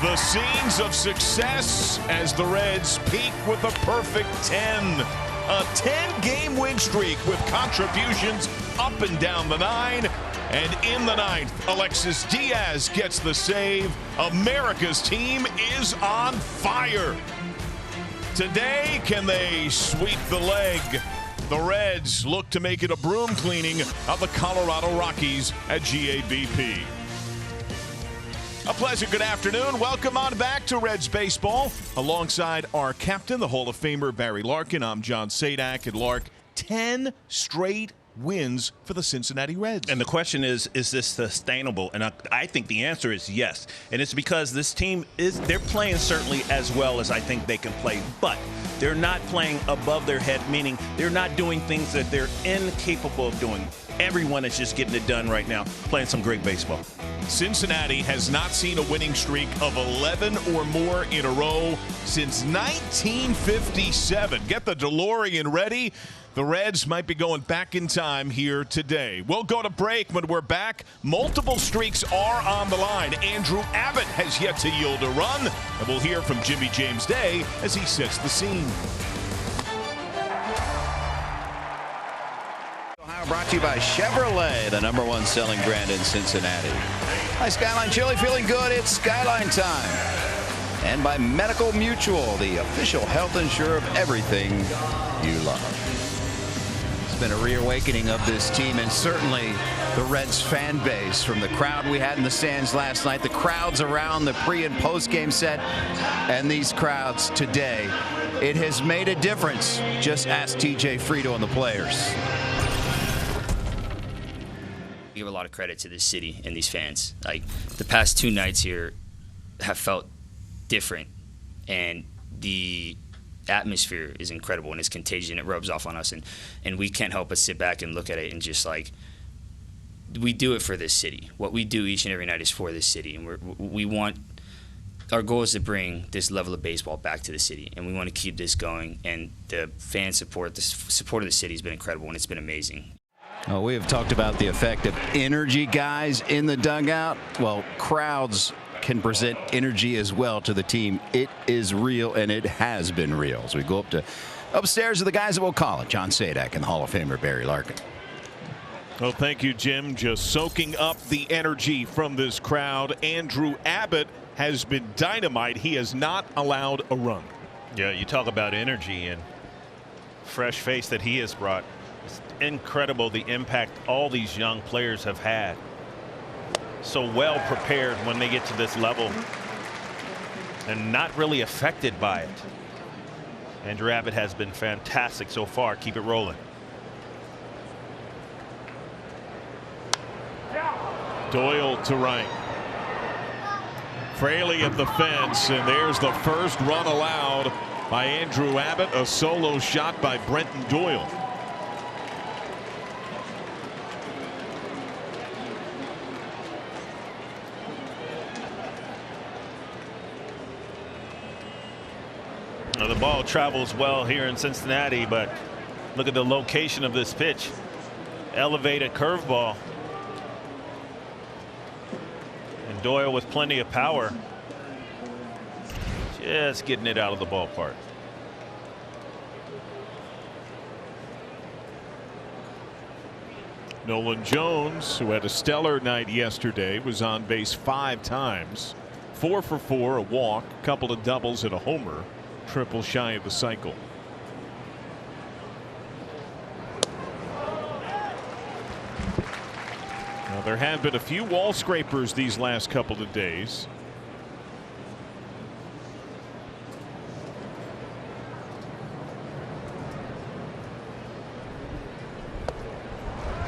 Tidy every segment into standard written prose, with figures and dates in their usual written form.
The scenes of success as the Reds peak with a perfect 10. A 10-game win streak with contributions up and down the 9. And in the 9th, Alexis Diaz gets the save. America's team is on fire. Today, can they sweep the leg? The Reds look to make it a broom cleaning of the Colorado Rockies at GABP. A pleasant good afternoon. Welcome on back to Reds Baseball. Alongside our captain, the Hall of Famer Barry Larkin, I'm John Sadak. And Lark, 10 straight wins for the Cincinnati Reds. And the question is this sustainable? And I think the answer is yes. And it's because this team they're playing certainly as well as I think they can play, but they're not playing above their head, meaning they're not doing things that they're incapable of doing. Everyone is just getting it done right now, playing some great baseball. Cincinnati has not seen a winning streak of 11 or more in a row since 1957. Get the DeLorean ready. The Reds might be going back in time here today. We'll go to break. When we're back, multiple streaks are on the line. Andrew Abbott has yet to yield a run, and we'll hear from Jimmy James Day as he sets the scene. Brought to you by Chevrolet, the #1 selling brand in Cincinnati. Hi, Skyline Chili, feeling good? It's Skyline time. And by Medical Mutual, the official health insurer of everything you love. It's been a reawakening of this team, and certainly the Reds fan base, from the crowd we had in the stands last night, the crowds around the pre and post game set, and these crowds today. It has made a difference. Just ask TJ Frito and the players. Give a lot of credit to this city and these fans. Like, the past 2 nights here have felt different, and the atmosphere is incredible, and it's contagious, and it rubs off on us, and we can't help but sit back and look at it and just, like, we do it for this city. What we do each and every night is for this city, and we want, our goal is to bring this level of baseball back to the city, and we want to keep this going, and the fan support, the support of the city has been incredible, and it's been amazing. Well, we have talked about the effect of energy guys in the dugout. Well, crowds can present energy as well to the team. It is real, and it has been real. As we go upstairs to the guys that will call it, John Sadak and the Hall of Famer Barry Larkin. Well, thank you, Jim. Just soaking up the energy from this crowd. Andrew Abbott has been dynamite. He has not allowed a run. Yeah, you talk about energy and fresh face that he has brought. It's incredible the impact all these young players have had. So well prepared when they get to this level and not really affected by it. Andrew Abbott has been fantastic so far. Keep it rolling. Doyle to right. Fraley at the fence, and there's the first run allowed by Andrew Abbott. A solo shot by Brenton Doyle. The ball travels well here in Cincinnati, but look at the location of this pitch. Elevated curveball. And Doyle with plenty of power. Just getting it out of the ballpark. Nolan Jones, who had a stellar night yesterday, was on base 5 times. 4 for 4, a walk, a couple of doubles and a homer. Triple shy of the cycle. Now, there have been a few wall scrapers these last couple of days.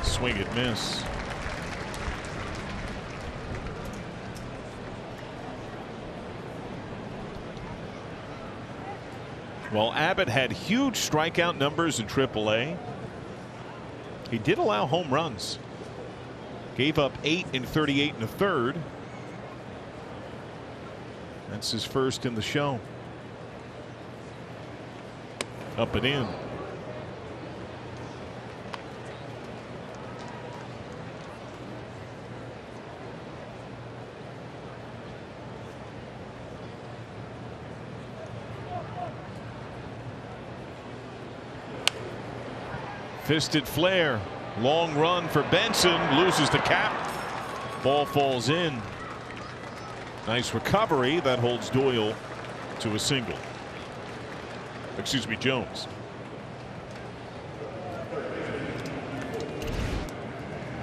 Swing and miss. Well, Abbott had huge strikeout numbers in AAA. He did allow home runs. Gave up 8 in 38 and a third. That's his first in the show. Up and in. Fisted flare. Long run for Benson. Loses the cap. Ball falls in. Nice recovery. That holds Doyle to a single. Excuse me, Jones.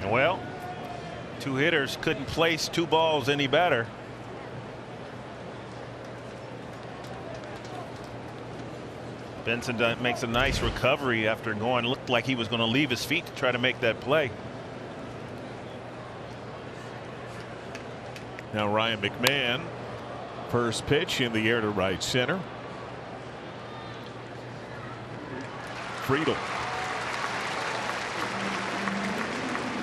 Well, two hitters couldn't place two balls any better. Benson makes a nice recovery after going, looked like he was going to leave his feet to try to make that play. Now Ryan McMahon, first pitch in the air to right center. Friedel.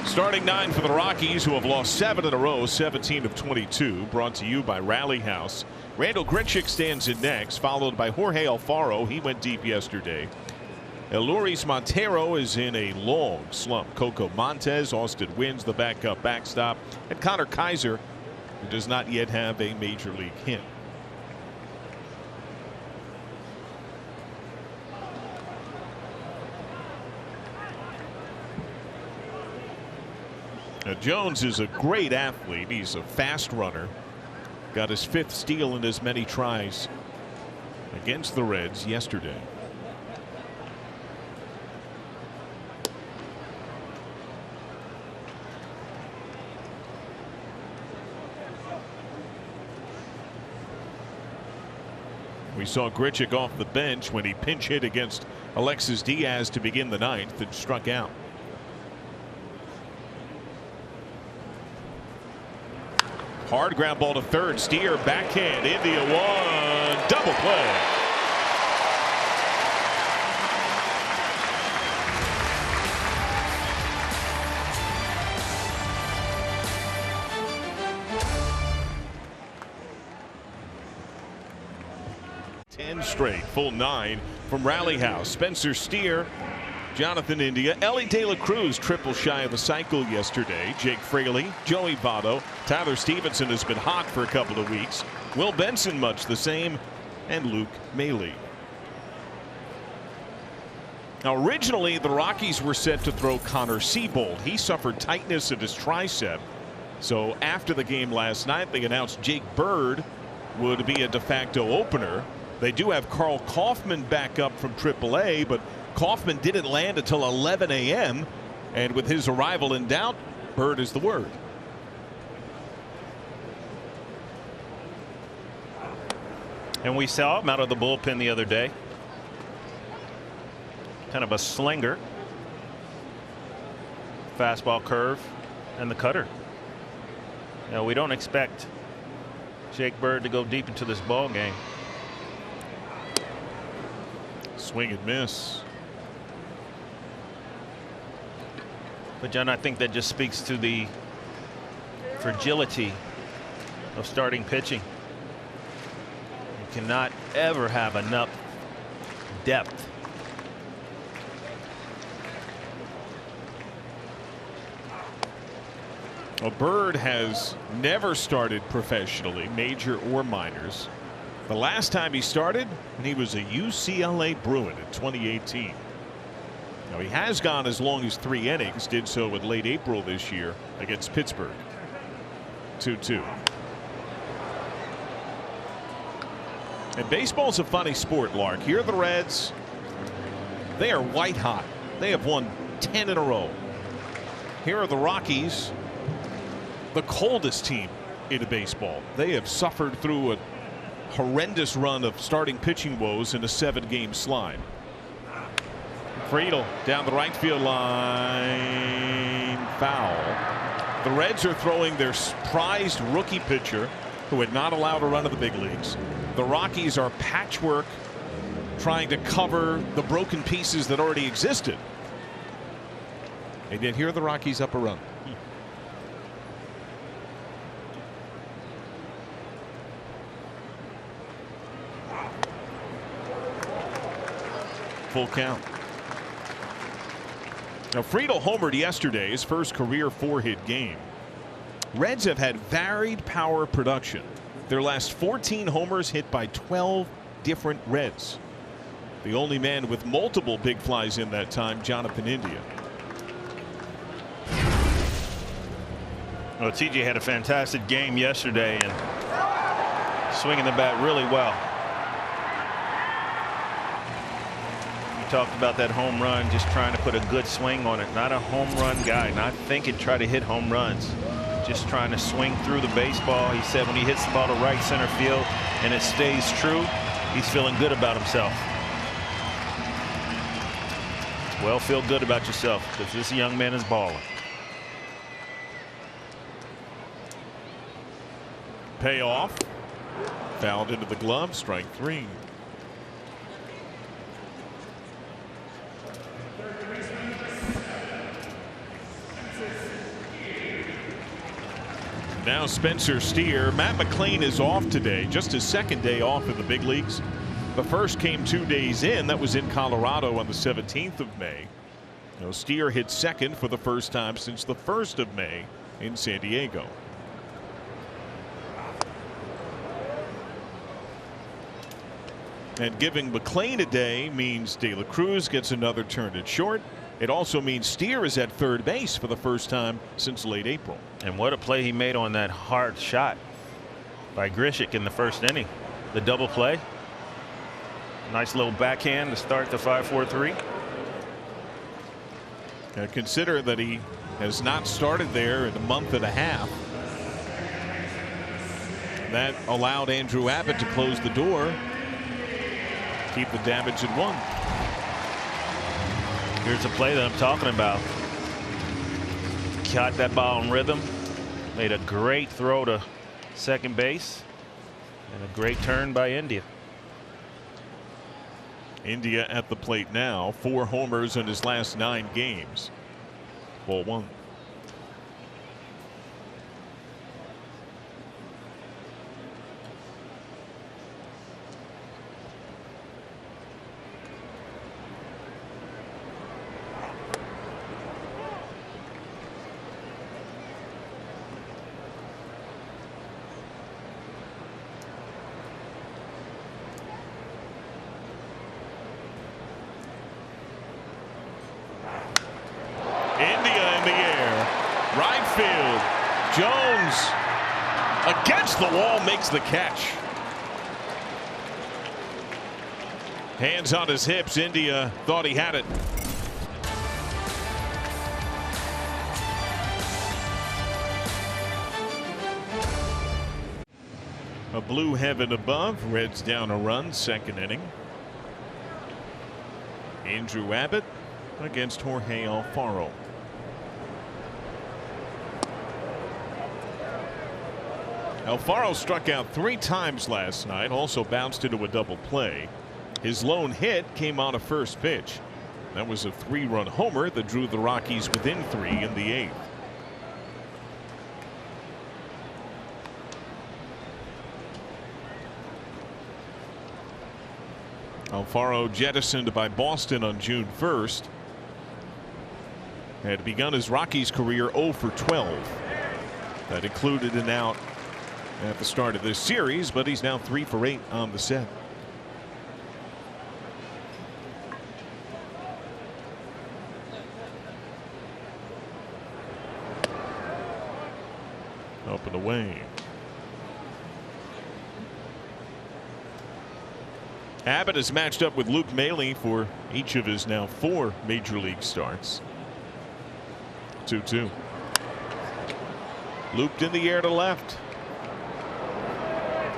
Starting nine for the Rockies, who have lost 7 in a row, 17 of 22. Brought to you by Rally House. Randall Grichuk stands in next, followed by Jorge Alfaro. He went deep yesterday. Eloris Montero is in a long slump. Coco Montes, Austin Wynns, the backup backstop, and Connor Kaiser, who does not yet have a major league hit. Now Jones is a great athlete. He's a fast runner. Got his 5th steal in as many tries against the Reds yesterday. We saw Grichuk off the bench when he pinch hit against Alexis Diaz to begin the 9th and struck out. Hard ground ball to third. Steer backhand. India 1. Double play. Straight, full 9 from Rally House. Spencer Steer, Jonathan India, Ellie De La Cruz triple shy of the cycle yesterday. Jake Fraley, Joey Votto, Tyler Stevenson has been hot for a couple of weeks. Will Benson much the same, and Luke Maile. Now originally the Rockies were set to throw Connor Seabold. He suffered tightness of his tricep. So after the game last night they announced Jake Bird would be a de facto opener. They do have Carl Kaufman back up from AAA, but Kaufman didn't land until 11 a.m. and with his arrival in doubt, Bird is the word. And we saw him out of the bullpen the other day. Kind of a slinger. Fastball, curve, and the cutter. Now we don't expect Jake Bird to go deep into this ball game. Swing and miss. But John, I think that just speaks to the fragility of starting pitching. You cannot ever have enough depth. Well, Bird has never started professionally, major or minors. The last time he started, he was a UCLA Bruin in 2018. Now he has gone as long as 3 innings, did so in late April this year against Pittsburgh. 2-2. And baseball's a funny sport, Lark. Here are the Reds. They are white hot. They have won 10 in a row. Here are the Rockies, the coldest team in baseball. They have suffered through a horrendous run of starting pitching woes in a 7-game slide. Friedel down the right field line, foul. The Reds are throwing their prized rookie pitcher who had not allowed a run in the big leagues. The Rockies are patchwork trying to cover the broken pieces that already existed. And yet here are the Rockies up a run. Full count. Now Friedel homered yesterday, his first career 4-hit game. Reds have had varied power production. Their last 14 homers hit by 12 different Reds. The only man with multiple big flies in that time, Jonathan India. Well, TJ had a fantastic game yesterday and swinging the bat really well. You talked about that home run, just trying to put a good swing on it. Not a home run guy, not thinking try to hit home runs, just trying to swing through the baseball. He said when he hits the ball to right center field and it stays true, he's feeling good about himself. Well, feel good about yourself because this young man is balling. Payoff. Fouled into the glove. Strike 3. Now Spencer Steer. Matt McLean is off today. Just his second day off in the big leagues. The first came 2 days in. That was in Colorado on the 17th of May. Now Steer hit second for the first time since the 1st of May in San Diego. And giving McLean a day means De La Cruz gets another turn at short. It also means Steer is at third base for the first time since late April. And what a play he made on that hard shot by Grishik in the first inning. The double play. Nice little backhand to start the 5-4-3. Now consider that he has not started there in a month and a half. That allowed Andrew Abbott to close the door. Keep the damage at 1. Here's a play that I'm talking about. Caught that ball in rhythm. Made a great throw to second base. And a great turn by India. India at the plate now. 4 homers in his last 9 games. Ball 1. Jones against the wall makes the catch. Hands on his hips. India thought he had it. A blue heaven above. Reds down a run. Second inning. Andrew Abbott against Jorge Alfaro. Alfaro struck out 3 times last night, also bounced into a double play. His lone hit came on a first pitch. That was a 3-run homer that drew the Rockies within 3 in the 8th. Alfaro jettisoned by Boston on June 1st. Had begun his Rockies career 0 for 12. That included an out at the start of this series, but he's now 3 for 8 on the set. Up and away. Abbott is matched up with Luke Maile for each of his now 4 major league starts. 2-2. Looped in the air to left.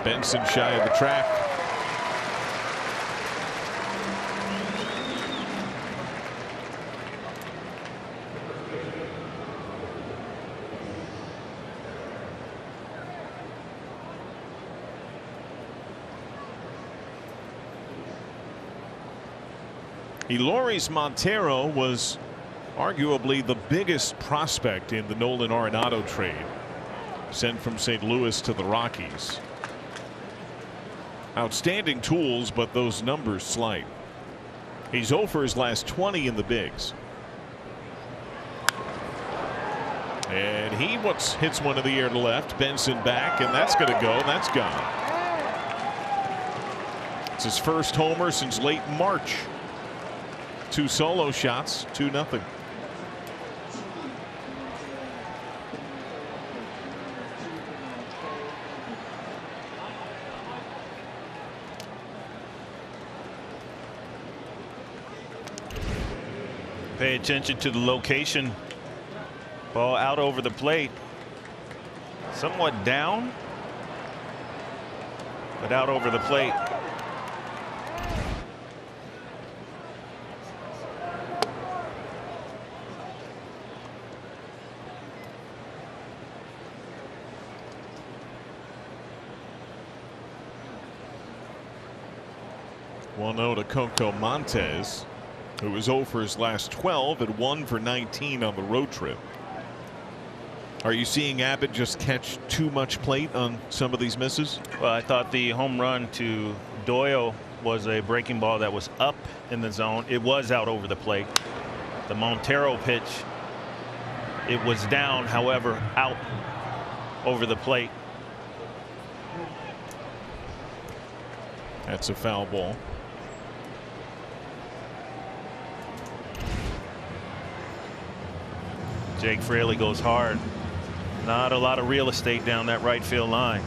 Benson shy of the track. Eloris Montero was arguably the biggest prospect in the Nolan Arenado trade, sent from St. Louis to the Rockies. Outstanding tools, but those numbers slight. He's 0 for his last 20 in the bigs. And he hits one in the air to left. Benson back, and that's going to go. That's gone. It's his first homer since late March. 2 solo shots, 2-0. Pay attention to the location. Ball out over the plate. Somewhat down, but out over the plate. Well, no to Coco Montes, who was 0 for his last 12 and 1 for 19 on the road trip. Are you seeing Abbott just catch too much plate on some of these misses? Well, I thought the home run to Doyle was a breaking ball that was up in the zone. It was out over the plate. The Montero pitch, it was down, however, out over the plate. That's a foul ball. Jake Fraley goes hard. Not a lot of real estate down that right field line.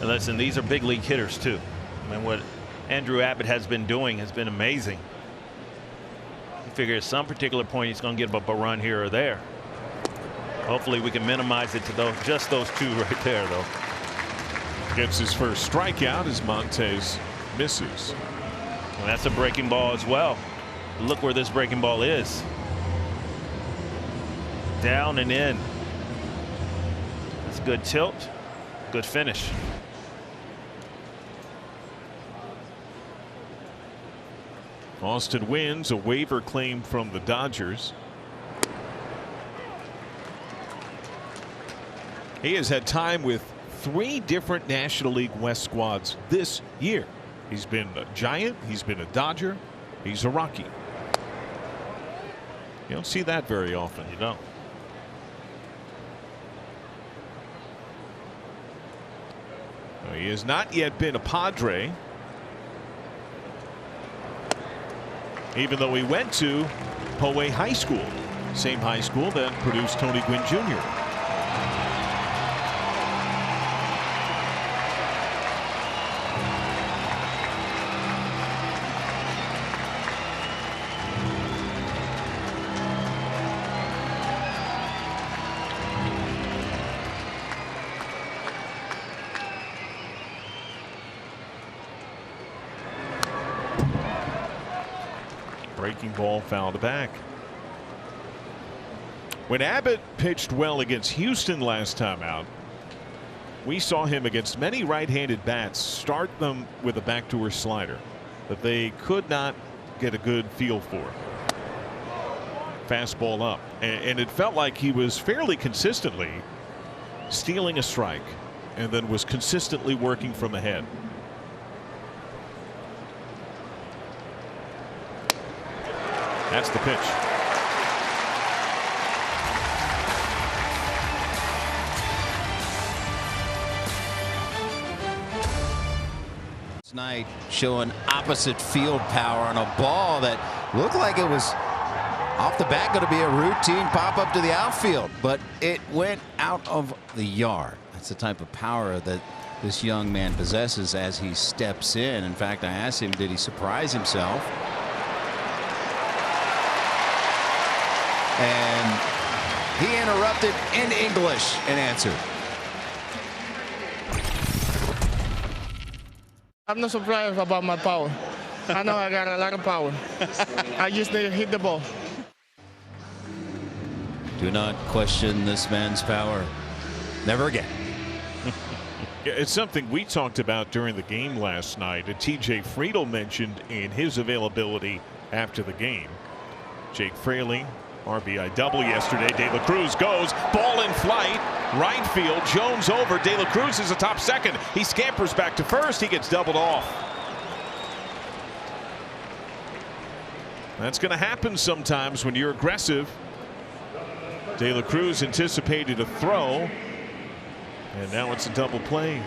And listen, these are big league hitters too. I mean, what Andrew Abbott has been doing has been amazing. You figure at some particular point he's going to give up a run here or there. Hopefully we can minimize it to just those 2 right there, though. Gets his first strikeout as Montes misses. And that's a breaking ball as well. Look where this breaking ball is. Down and in. That's good tilt. Good finish. Austin wins a waiver claim from the Dodgers. He has had time with 3 different National League West squads this year. He's been a Giant, he's been a Dodger, he's a Rocky. You don't see that very often. You don't. Well, he has not yet been a Padre, even though he went to Poway High School, same high school that produced Tony Gwynn Jr. Breaking ball fouled back. When Abbott pitched well against Houston last time out, we saw him against many right-handed bats start them with a backdoor slider that they could not get a good feel for. Fastball up, and it felt like he was fairly consistently stealing a strike and then was consistently working from ahead. That's the pitch. Tonight showing opposite field power on a ball that looked like it was off the bat going to be a routine pop up to the outfield, but it went out of the yard. That's the type of power that this young man possesses as he steps in. In fact, I asked him, did he surprise himself? And he interrupted in English and answered. I'm not surprised about my power. I know I got a lot of power. I just need to hit the ball. Do not question this man's power. Never again. It's something we talked about during the game last night, and TJ Friedel mentioned in his availability after the game. Jake Fraley, RBI double yesterday. De La Cruz goes, ball in flight, right field. Jones over. De La Cruz is a top second. He scampers back to first. He gets doubled off. That's going to happen sometimes when you're aggressive. De La Cruz anticipated a throw, and now it's a double play.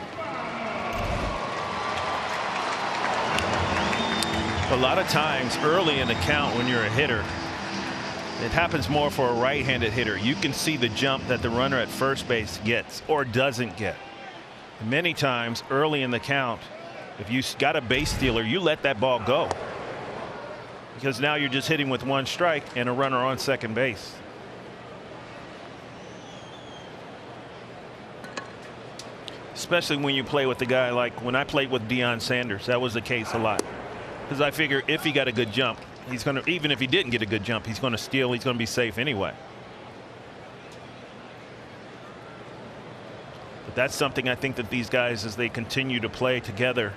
A lot of times early in the count when you're a hitter, it happens more for a right-handed hitter. You can see the jump that the runner at first base gets or doesn't get. Many times early in the count, if you got a base stealer, you let that ball go, because now you're just hitting with one strike and a runner on second base. Especially when you play with a guy like when I played with Deion Sanders, that was the case a lot. Because I figure if he got a good jump, he's going to, even if he didn't get a good jump, he's going to steal, he's going to be safe anyway. But that's something I think that these guys, as they continue to play together,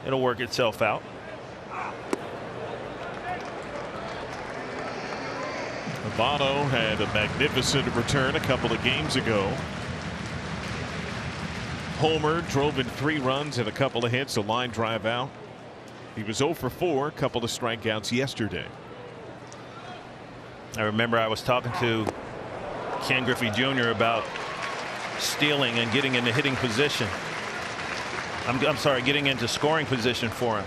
it'll work itself out. Votto had a magnificent return a couple of games ago. Homer, drove in 3 runs and a couple of hits, a line drive out. He was 0 for 4, a couple of strikeouts yesterday. I remember I was talking to Ken Griffey Jr. about stealing and getting into hitting position. I'm sorry, getting into scoring position for him.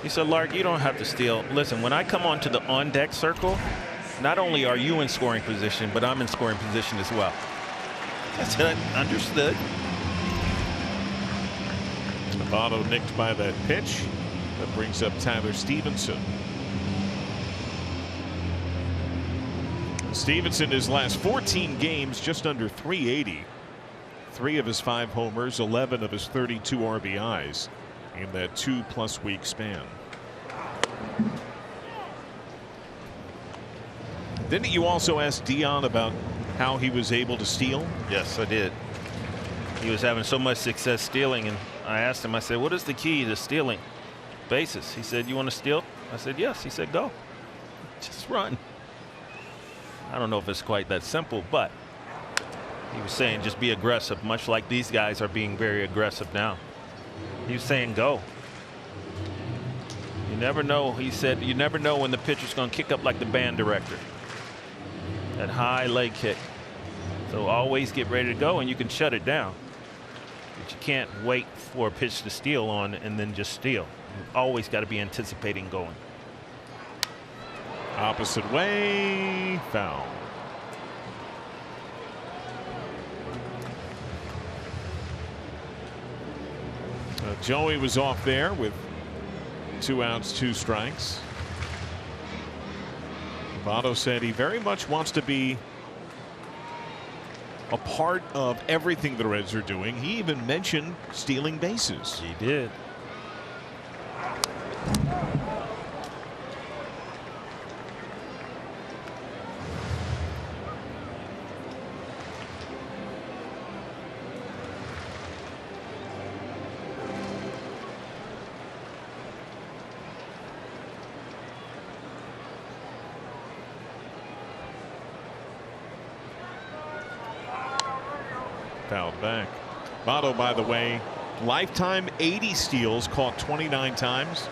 He said, Lark, you don't have to steal. Listen, when I come onto the on-deck circle, not only are you in scoring position, but I'm in scoring position as well. I said, understood. Votto nicked by that pitch. That brings up Tyler Stevenson. Stevenson, his last 14 games, just under 380. 3 of his 5 homers, 11 of his 32 RBIs in that 2+ week span. Didn't you also ask Deion about how he was able to steal? Yes, I did. He was having so much success stealing, and I asked him, I said, what is the key to stealing bases? He said, you want to steal? I said, yes. He said, go. Just run. I don't know if it's quite that simple, but he was saying just be aggressive, much like these guys are being very aggressive now. He was saying go. You never know, he said, you never know when the pitcher's going to kick up like the band director. That high leg kick. So always get ready to go, and you can shut it down. But you can't wait for a pitch to steal on and then just steal. You've always got to be anticipating going. Opposite way, foul. Joey was off there with 2 outs, 2 strikes. Votto said he very much wants to be a part of everything the Reds are doing. He even mentioned stealing bases. He did. Fouled back. Votto, by the way, lifetime 80 steals, caught 29 times,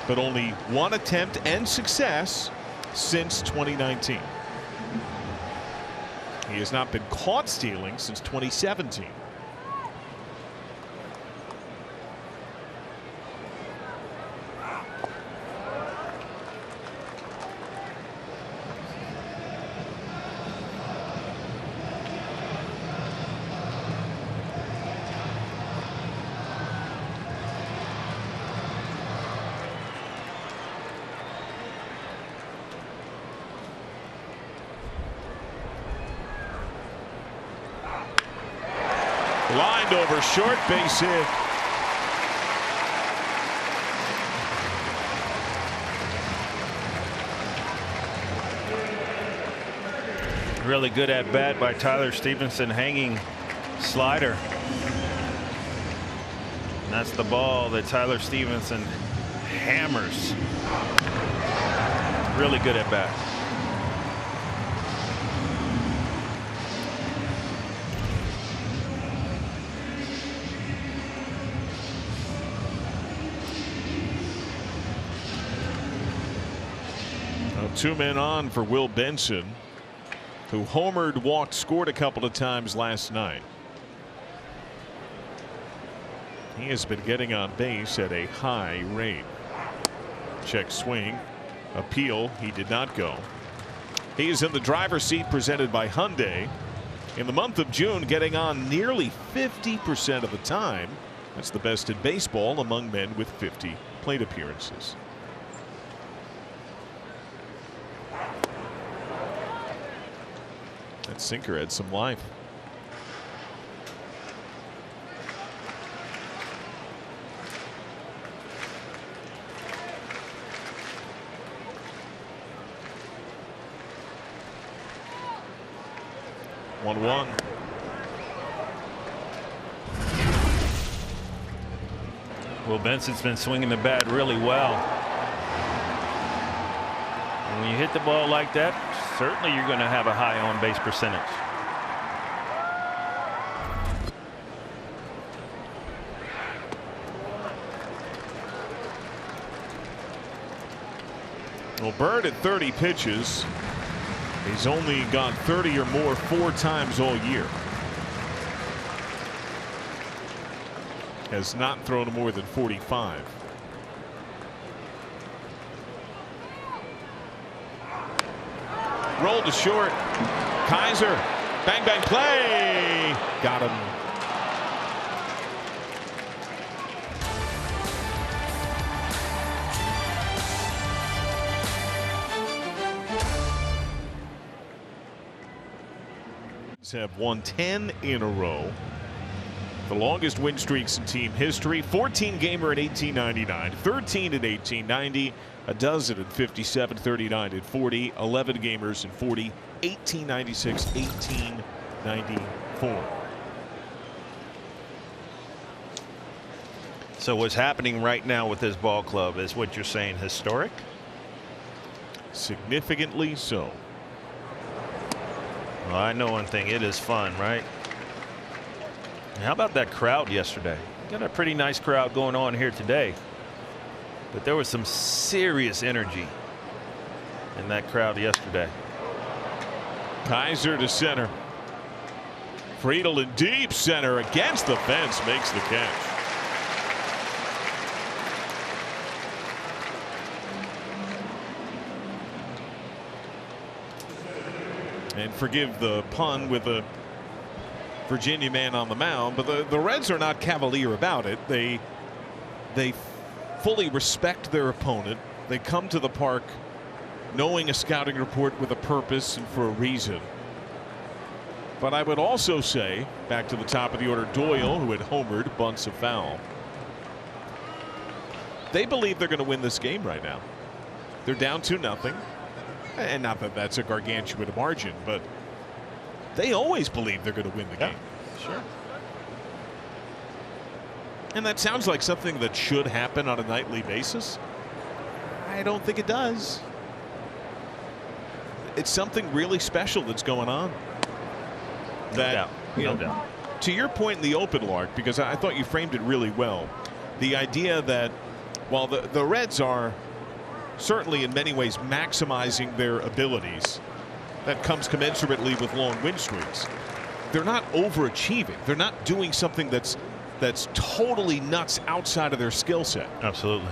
but only 1 attempt and success since 2019. He has not been caught stealing since 2017. Lined over short, base hit. Really good at bat by Tyler Stevenson, hanging slider. And that's the ball that Tyler Stevenson hammers. Really good at bat. Two men on for Will Benson. who homered, walked, scored a couple of times last night. He has been getting on base at a high rate. Check swing. Appeal. He did not go. He is in the driver's seat presented by Hyundai. In the month of June, getting on nearly 50% of the time. That's the best in baseball among men with 50 plate appearances. That sinker had some life. One. Well, Benson's been swinging the bat really well. And when you hit the ball like that, certainly you're going to have a high on base percentage. Well, Bird at 30 pitches. He's only gone 30 or more 4 times all year. Has not thrown more than 45. Rolled to short. Kaiser. Bang, bang, play. Got him. Have won 10 in a row. The longest win streaks in team history. 14-gamer in 1899, 13 in 1890, a dozen in 57, 39 in 40, 11 gamers in 40, 1896, 1894. So what's happening right now with this ball club is what you're saying historic? Significantly so. Well, I know one thing, it is fun, right? How about that crowd yesterday? Got a pretty nice crowd going on here today, but there was some serious energy in that crowd yesterday. Kaiser to center. Friedel in deep center against the fence, makes the catch. And forgive the pun with a Virginia man on the mound, but the Reds are not cavalier about it. They fully respect their opponent. They come to the park knowing a scouting report with a purpose and for a reason. But I would also say, back to the top of the order, Doyle, who had homered, bunts a foul. They believe they're going to win this game right now. They're down 2-0. And not that that's a gargantuan margin, but they always believe they're going to win the game. Sure. And that sounds like something that should happen on a nightly basis. I don't think it does. It's something really special that's going on. No doubt. To your point in the open, Lark, because I thought you framed it really well. The idea that while the Reds are certainly in many ways maximizing their abilities, that comes commensurately with long win streaks. They're not overachieving. They're not doing something that's totally nuts outside of their skill set. Absolutely.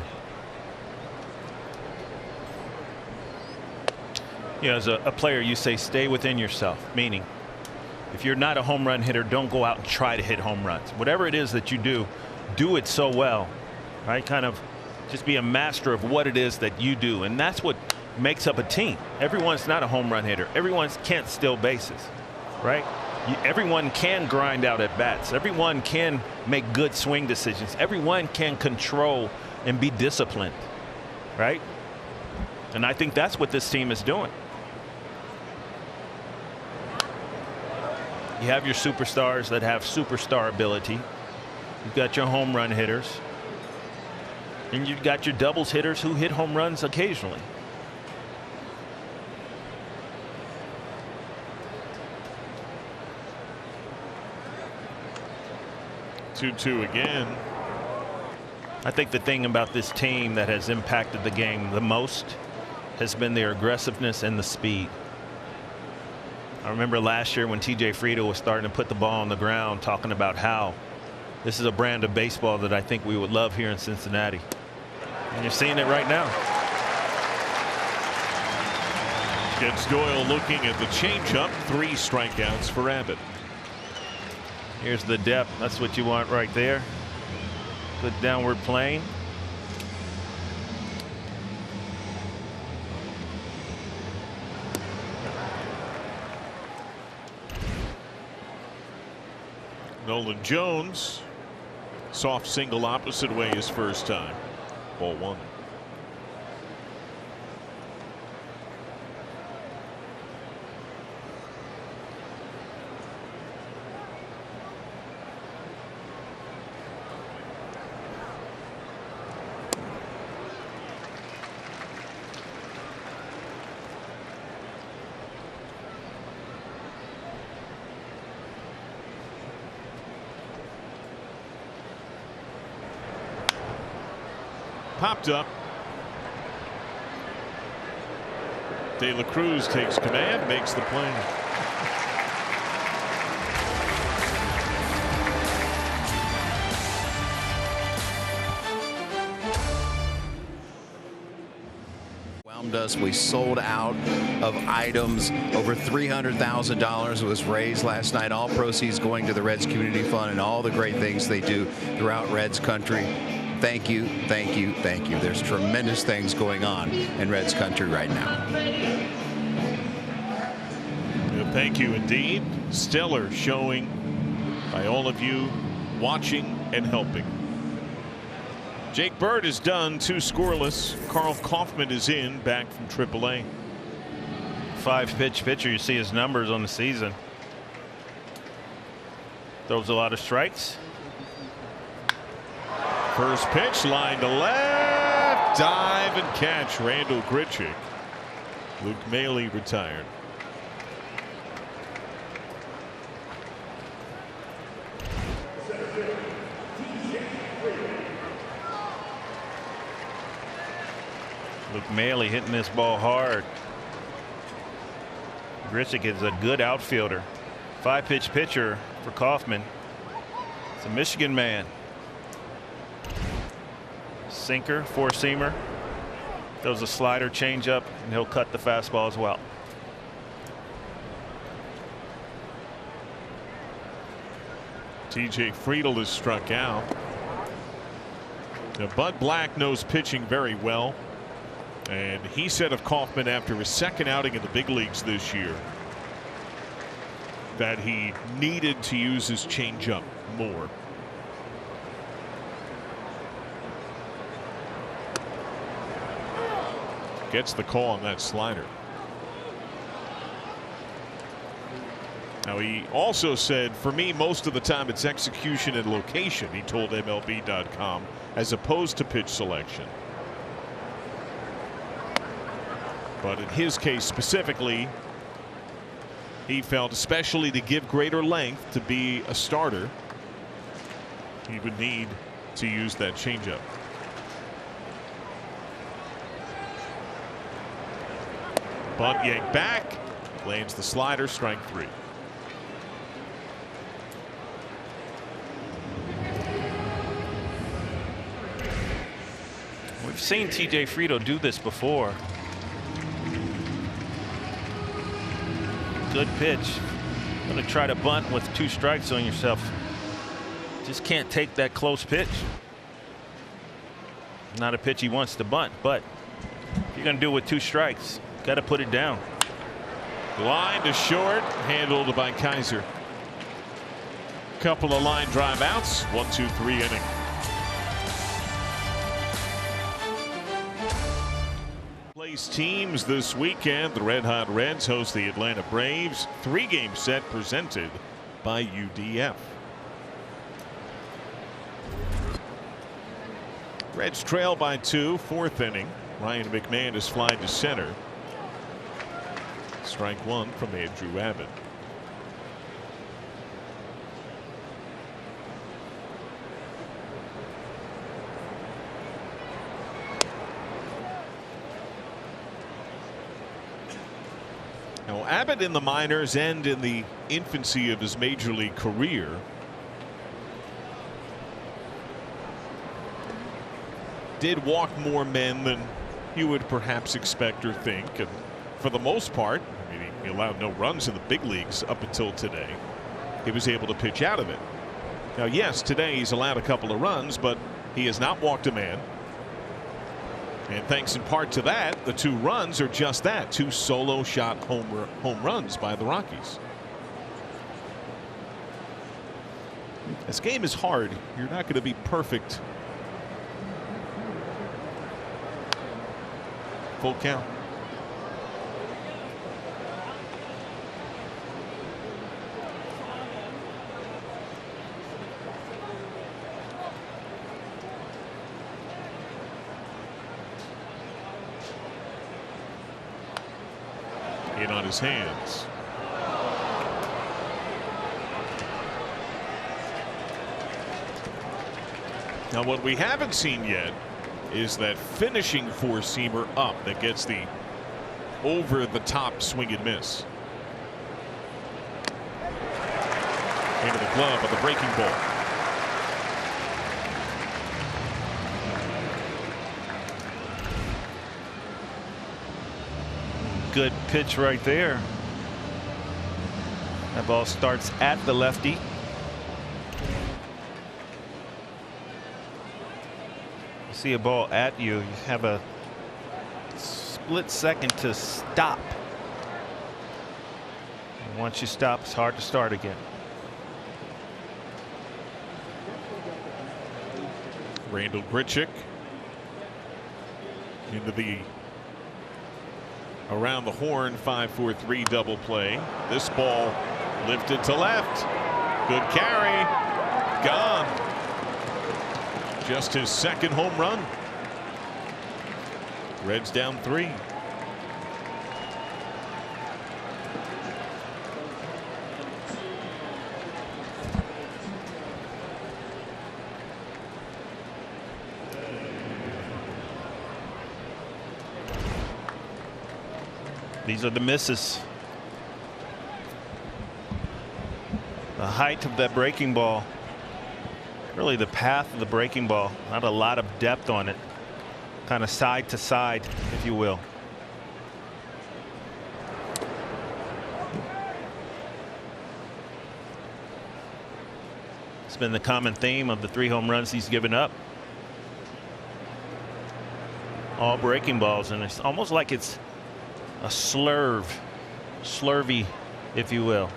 You know, as a player, you say stay within yourself, meaning if you're not a home run hitter, don't go out and try to hit home runs. Whatever it is that you do it so well, right? Kind of just be a master of what it is that you do, and that's what makes up a team. Everyone's not a home run hitter. Everyone can't steal bases, right? Everyone can grind out at bats. Everyone can make good swing decisions. Everyone can control and be disciplined, right? And I think that's what this team is doing. You have your superstars that have superstar ability. You've got your home run hitters. And you've got your doubles hitters who hit home runs occasionally. Two again. I think the thing about this team that has impacted the game the most has been their aggressiveness and the speed. I remember last year when TJ Friedl was starting to put the ball on the ground, talking about how this is a brand of baseball that I think we would love here in Cincinnati. And you're seeing it right now. Gets Doyle looking at the changeup. 3 strikeouts for Abbott. Here's the depth. That's what you want right there. Good downward plane. Nolan Jones, soft single opposite way his first time. Ball 1. Popped up. De La Cruz takes command, makes the play. Whelmed us. We sold out of items. Over $300,000 was raised last night. All proceeds going to the Reds Community Fund and all the great things they do throughout Reds country. Thank you, thank you, thank you. There's tremendous things going on in Reds country right now. Thank you indeed. Stellar showing by all of you watching and helping. Jake Bird is done, 2 scoreless. Carl Kaufman is in, back from AAA. 5-pitch pitcher. You see his numbers on the season. Throws a lot of strikes. First pitch, line to left, dive and catch. Randall Grichuk. Luke Maile retired. Luke Maile hitting this ball hard. Grichuk is a good outfielder. 5-pitch pitcher for Kaufman. It's a Michigan man. Sinker, 4-seamer. Throws a slider, changeup, and he'll cut the fastball as well. TJ Friedl is struck out. Now, Bud Black knows pitching very well. And he said of Kaufman after his second outing in the big leagues this year that he needed to use his changeup more. Gets the call on that slider. Now, he also said, for me, most of the time it's execution and location, he told MLB.com, as opposed to pitch selection. But in his case specifically, he felt, especially to give greater length to be a starter, he would need to use that changeup. Bunt yanked back, lands the slider, strike 3. We've seen TJ Friedl do this before. Good pitch. Going to try to bunt with 2 strikes on yourself. Just can't take that close pitch. Not a pitch he wants to bunt, but if you're going to do it with 2 strikes, got to put it down. Line to short, handled by Kaiser. Couple of line drive outs, 1-2-3 inning. Place teams this weekend. The Red Hot Reds host the Atlanta Braves. 3-game set presented by UDF. Reds trail by 2, 4th inning. Ryan McMahon is flying to center. Strike 1 from Andrew Abbott. Now, Abbott in the minors and in the infancy of his major league career did walk more men than you would perhaps expect or think, and for the most part, I mean, he allowed no runs in the big leagues up until today. He was able to pitch out of it. Now, yes, today he's allowed a couple of runs, but he has not walked a man. And thanks in part to that, the 2 runs are just that, 2 solo shot home runs by the Rockies. This game is hard. You're not going to be perfect. Full count. In on his hands. Now, what we haven't seen yet is that finishing 4-seamer up that gets the over the top swing and miss. Into the glove of the breaking ball. Good pitch right there. That ball starts at the lefty. See a ball at you, you have a split second to stop. And once you stop, it's hard to start again. Randall Grichuk into the around the horn 5-4-3 double play. This ball lifted to left. Good carry. Gone. Just his 2nd home run. Reds down 3. These are the misses. The height of that breaking ball. Really the path of the breaking ball. Not a lot of depth on it. Kind of side to side, if you will. It's been the common theme of the 3 home runs he's given up. All breaking balls, and it's almost like it's a slurvy, if you will.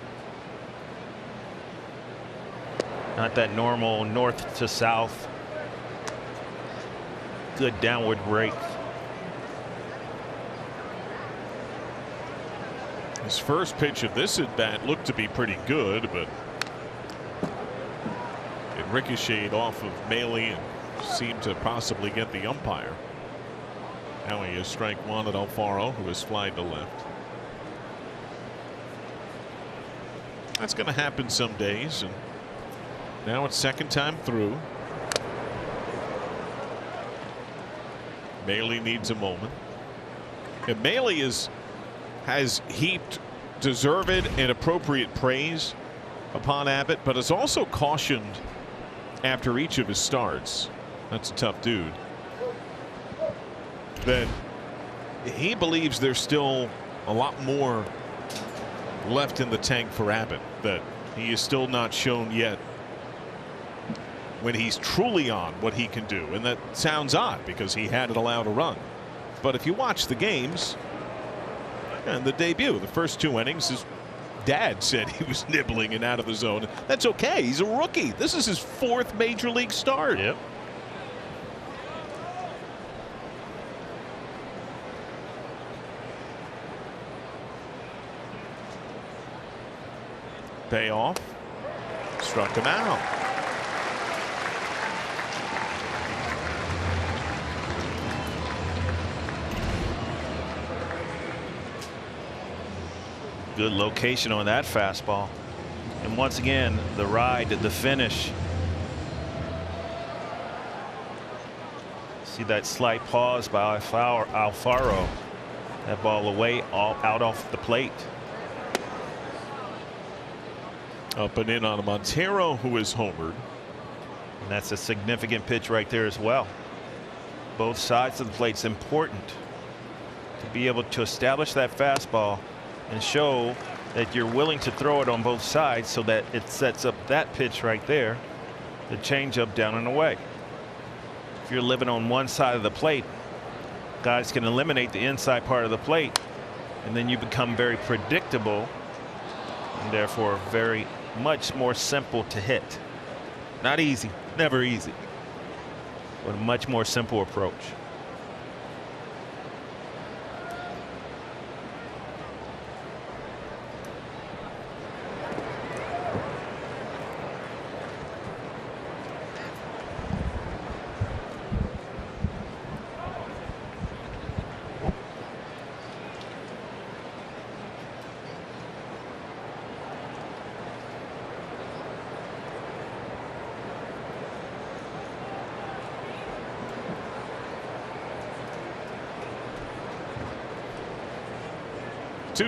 Not that normal north to south. Good downward break. His first pitch of this at bat looked to be pretty good, but it ricocheted off of Maile and seemed to possibly get the umpire. Now he has strike 1 at Alfaro, who has flied to left. That's going to happen some days, and now it's 2nd time through. Maile needs a moment. And Maile has heaped deserved and appropriate praise upon Abbott, but has also cautioned after each of his starts. That's a tough dude. That he believes there's still a lot more left in the tank for Abbott, that he is still not shown yet when he's truly on what he can do. And that sounds odd because he hadn't allowed a run. But if you watch the games and the debut, the first 2 innings, his dad said he was nibbling and out of the zone. That's okay. He's a rookie. This is his 4th major league start. Yep. Payoff. Struck him out. Good location on that fastball. And once again, the ride, the finish. See that slight pause by Alfaro. That ball away, all out off the plate. Up and in on Montero, who is homered. And that's a significant pitch right there as well. Both sides of the plate's important to be able to establish that fastball and show that you're willing to throw it on both sides so that it sets up that pitch right there, the changeup down and away. If you're living on one side of the plate, guys can eliminate the inside part of the plate, and then you become very predictable and therefore very much more simple to hit. Not easy, never easy, but a much more simple approach.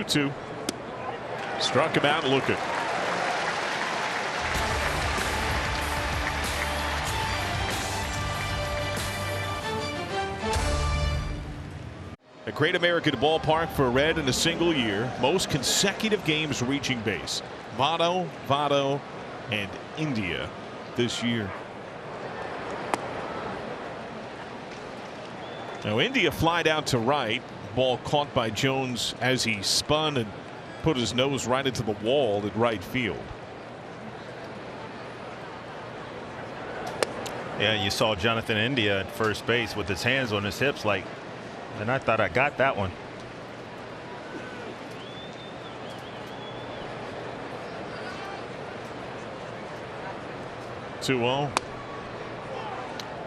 Two. Struck him out looking. A Great American Ballpark for Red in a single year. Most consecutive games reaching base. Votto, and India this year. Now India flied out to right. Ball caught by Jones as he spun and put his nose right into the wall at right field. Yeah, you saw Jonathan India at first base with his hands on his hips like, and I thought I got that one. Two-0.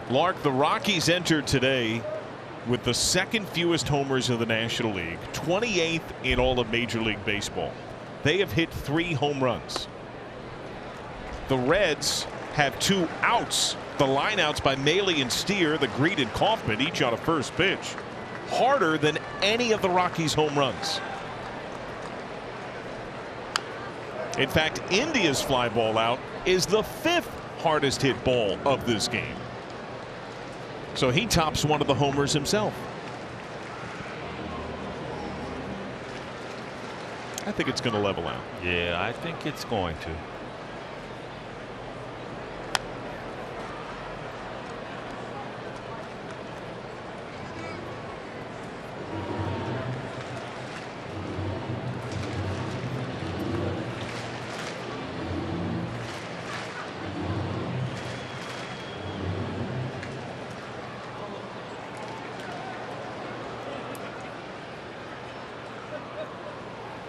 Lark, the Rockies entered today with the second fewest homers in the National League, 28th in all of Major League Baseball. They have hit 3 home runs. The Reds have 2 outs. The lineouts by Maile and Steer, the Greed and Kaufman, each on a first pitch. Harder than any of the Rockies' home runs. In fact, India's fly ball out is the 5th hardest hit ball of this game. So he tops one of the homers himself. I think it's going to level out. Yeah, I think it's going to.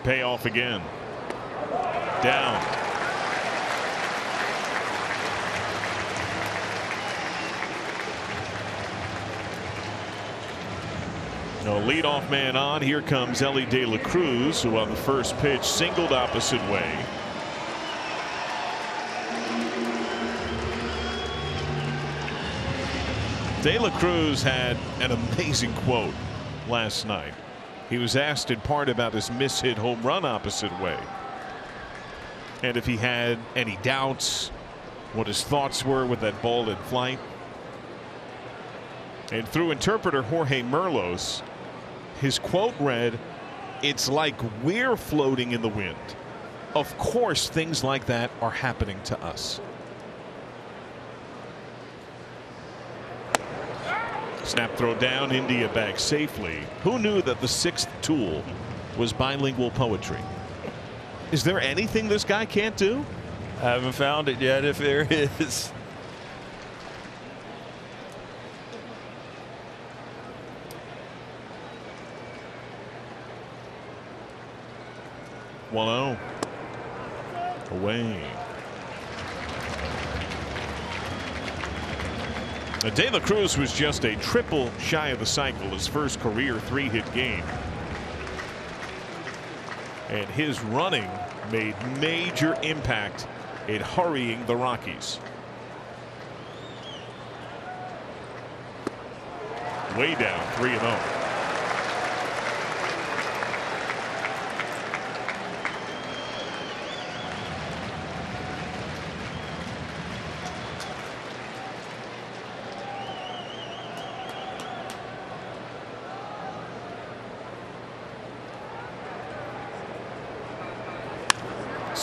Payoff again. Down. No leadoff man on. Here comes Elly De La Cruz, who on the first pitch singled opposite way. De La Cruz had an amazing quote last night. He was asked in part about his miss-hit home run opposite way, and if he had any doubts, what his thoughts were with that ball in flight. And through interpreter Jorge Merlos, his quote read, "It's like we're floating in the wind. Of course things like that are happening to us." Snap throw down, India back safely. Who knew that the 6th tool was bilingual poetry? Is there anything this guy can't do? I haven't found it yet, if there is. One 0 away. De La Cruz was just a triple shy of the cycle, his first career 3-hit game. And his running made major impact in hurrying the Rockies. Way down 3-0.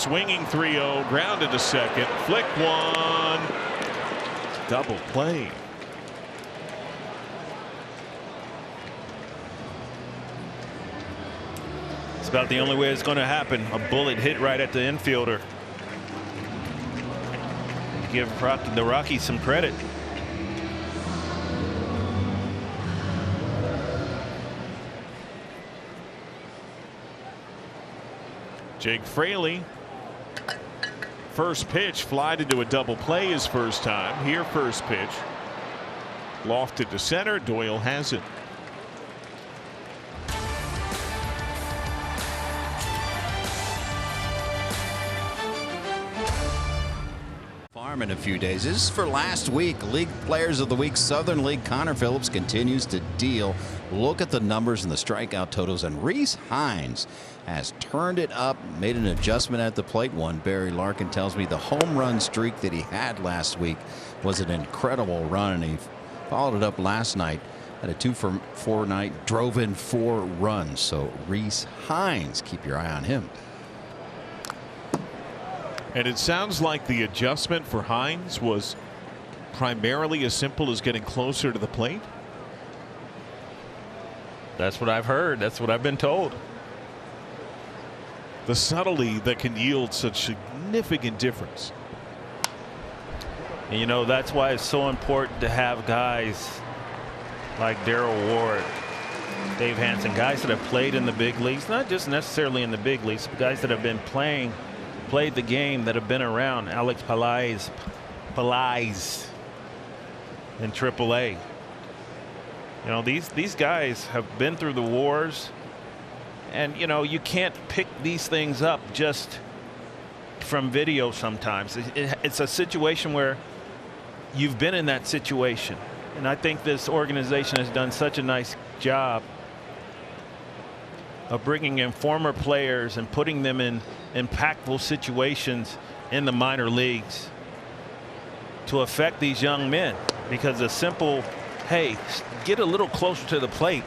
swinging 3-0, grounded to second, flick one, double play. It's about the only way it's going to happen. A bullet hit right at the infielder. Give the Rockies some credit. Jake Fraley, first pitch, flied into a double play his first time. Here, first pitch, lofted to center. Doyle has it. In a few days. This is for last week. League Players of the Week, Southern League. Connor Phillips continues to deal. Look at the numbers and the strikeout totals, and Rhys Hines has turned it up, made an adjustment at the plate. One Barry Larkin tells me the home run streak that he had last week was an incredible run, and he followed it up last night at a 2-for-4 night, drove in 4 runs. So Rhys Hines, keep your eye on him. And it sounds like the adjustment for Hines was primarily as simple as getting closer to the plate. That's what I've heard. That's what I've been told. The subtlety that can yield such significant difference. And you know, that's why it's so important to have guys like Darryl Ward, Dave Hansen, guys that have played in the big leagues, not just necessarily in the big leagues, but guys that have been played the game, that have been around. Alex Palais in AAA. You know, these guys have been through the wars, and you know, you can't pick these things up just from video sometimes. It's a situation where you've been in that situation, and I think this organization has done such a nice job of bringing in former players and putting them in impactful situations in the minor leagues to affect these young men, because a simple, hey, get a little closer to the plate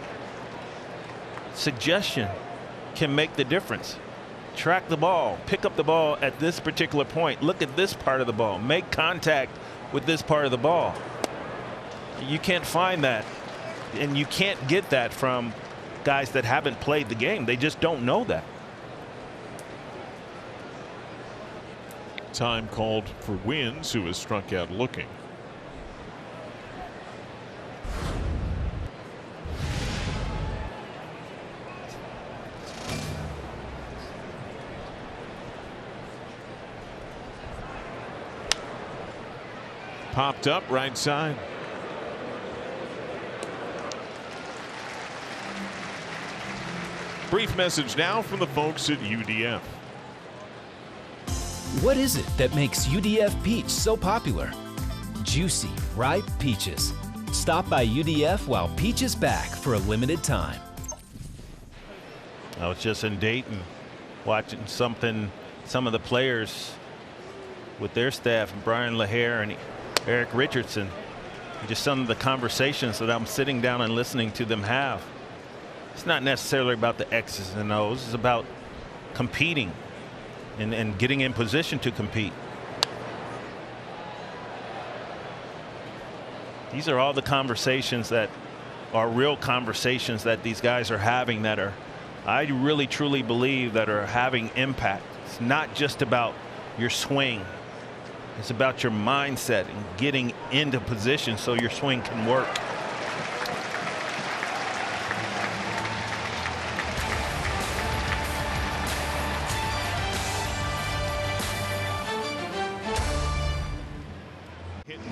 suggestion can make the difference. Track the ball, pick up the ball at this particular point, look at this part of the ball, make contact with this part of the ball. You can't find that, and you can't get that from guys that haven't played the game. They just don't know that. Time called for Wins, who was struck out looking. Popped up right side. Brief message now from the folks at UDF. What is it that makes UDF Peach so popular? Juicy, ripe peaches. Stop by UDF while Peach is back for a limited time. I was just in Dayton watching some of the players with their staff, Brian LaHare and Eric Richardson. Just some of the conversations that I'm sitting down and listening to them have. It's not necessarily about the X's and O's. It's about competing and getting in position to compete. These are all the conversations that are real conversations that these guys are having, that are, I really truly believe, that are having impact. It's not just about your swing. It's about your mindset and getting into position so your swing can work.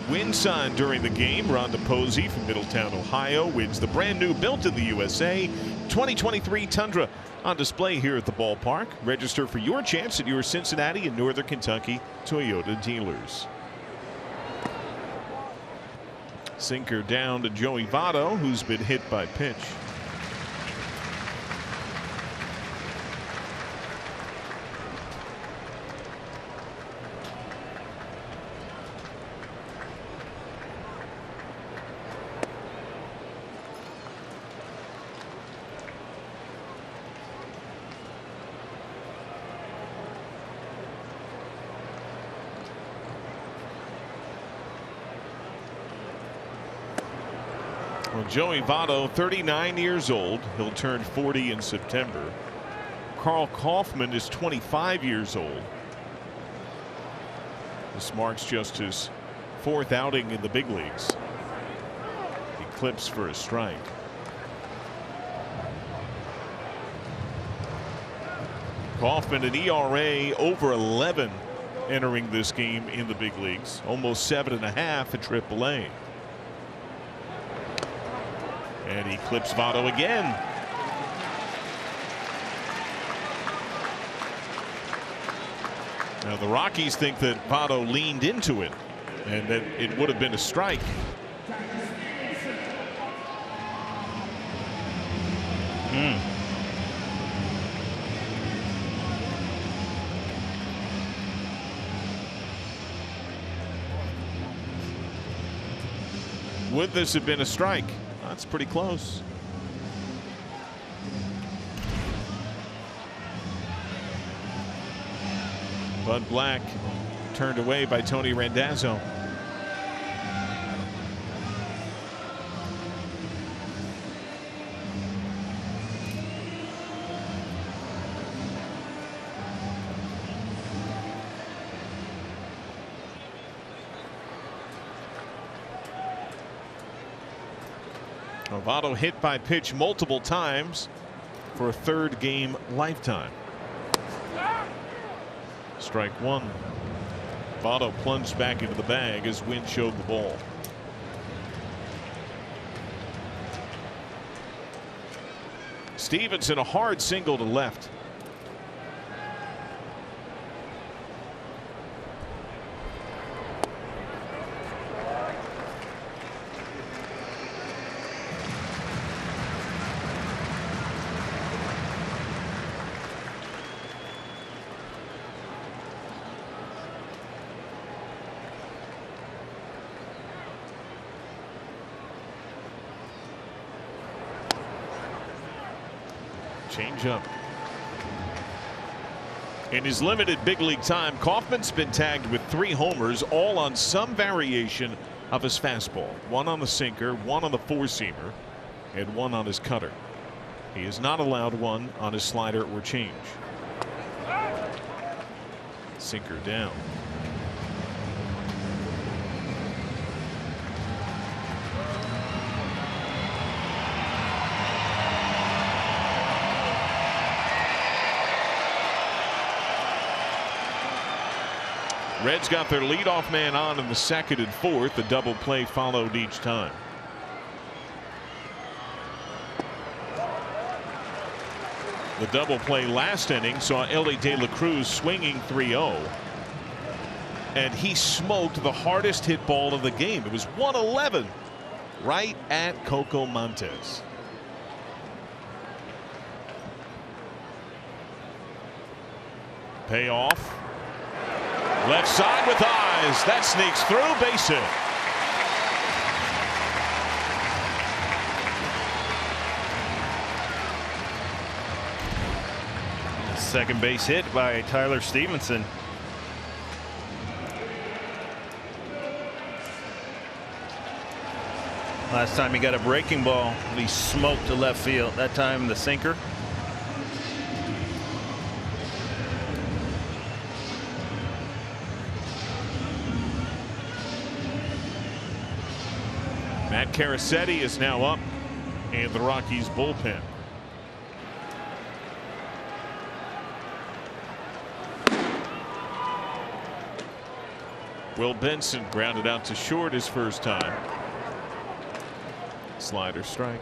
Win sign during the game. Rhonda Posey from Middletown, Ohio, wins the brand new Built in the USA 2023 Tundra, on display here at the ballpark. Register for your chance at your Cincinnati and Northern Kentucky Toyota dealers. Sinker down to Joey Votto, who's been hit by pitch. Joey Votto, 39 years old. He'll turn 40 in September. Carl Kaufman is 25 years old. This marks just his 4th outing in the big leagues. He clips for a strike. Kaufman, an ERA over 11 entering this game in the big leagues, almost 7.5 at AAA. And he clips Votto again. Now the Rockies think that Votto leaned into it and that it would have been a strike. Would this have been a strike? That's pretty close. Bud Black turned away by Tony Randazzo. Votto hit by pitch multiple times for a 3rd game lifetime. Strike 1. Votto plunged back into the bag as wind showed the ball. Stevenson, a hard single to left. Changeup. In his limited big league time, Kaufman's been tagged with 3 homers, all on some variation of his fastball. 1 on the sinker, 1 on the 4-seamer, and 1 on his cutter. He has not allowed 1 on his slider or change. Sinker down. Reds got their leadoff man on in the 2nd and 4th. The double play followed each time. The double play last inning saw Ellie De La Cruz swinging 3-0. And he smoked the hardest hit ball of the game. It was 111 right at Coco Montes. Payoff. Left side with eyes. That sneaks through. Base hit. Second base hit by Tyler Stevenson. Last time he got a breaking ball, he smoked to left field. That time the sinker. Matt Carasetti is now up in the Rockies bullpen. Will Benson grounded out to short his first time. Slider strike.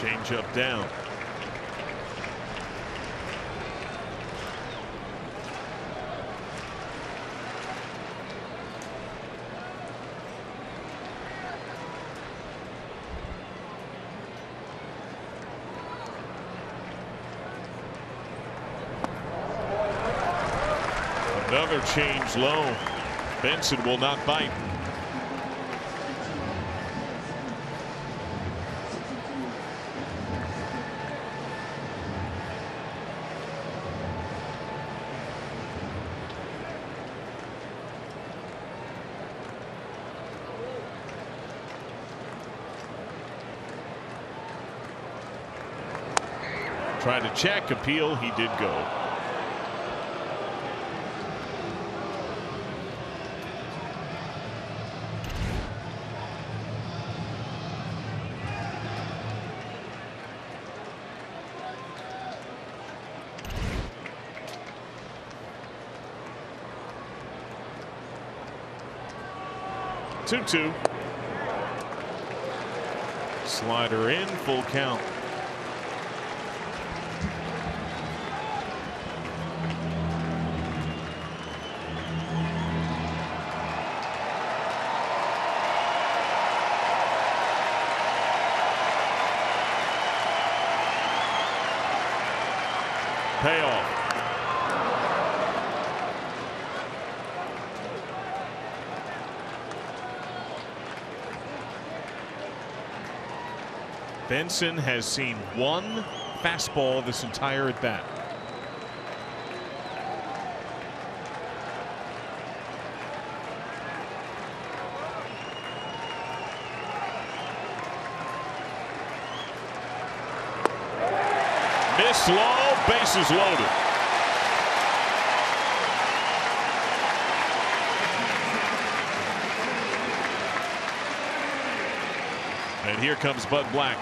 Change up down. Another change low. Benson will not bite. Tried to check, appeal, he did go. Two. Slider in, full count. Payoff. Benson has seen one fastball this entire at bat. Miss low, bases loaded. And here comes Bud Black.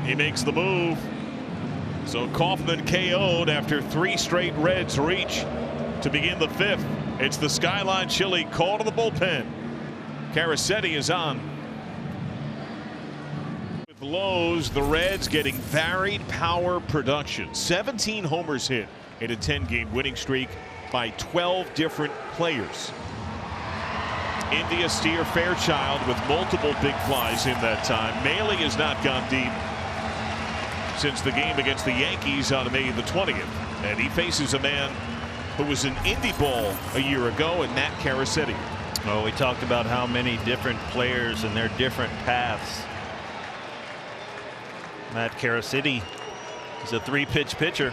He makes the move. So Kaufman KO'd after 3 straight Reds reach to begin the 5th. It's the Skyline Chili call to the bullpen. Caracetti is on. With lows, the Reds getting varied power production. 17 homers hit in a 10-game winning streak by 12 different players. India Steer Fairchild with multiple big flies in that time. Maile has not gone deep since the game against the Yankees on May the 20th. And he faces a man who was in Indy ball a year ago, and Matt Caracetti. Oh, we talked about how many different players and their different paths. Matt Caracetti is a 3-pitch pitcher.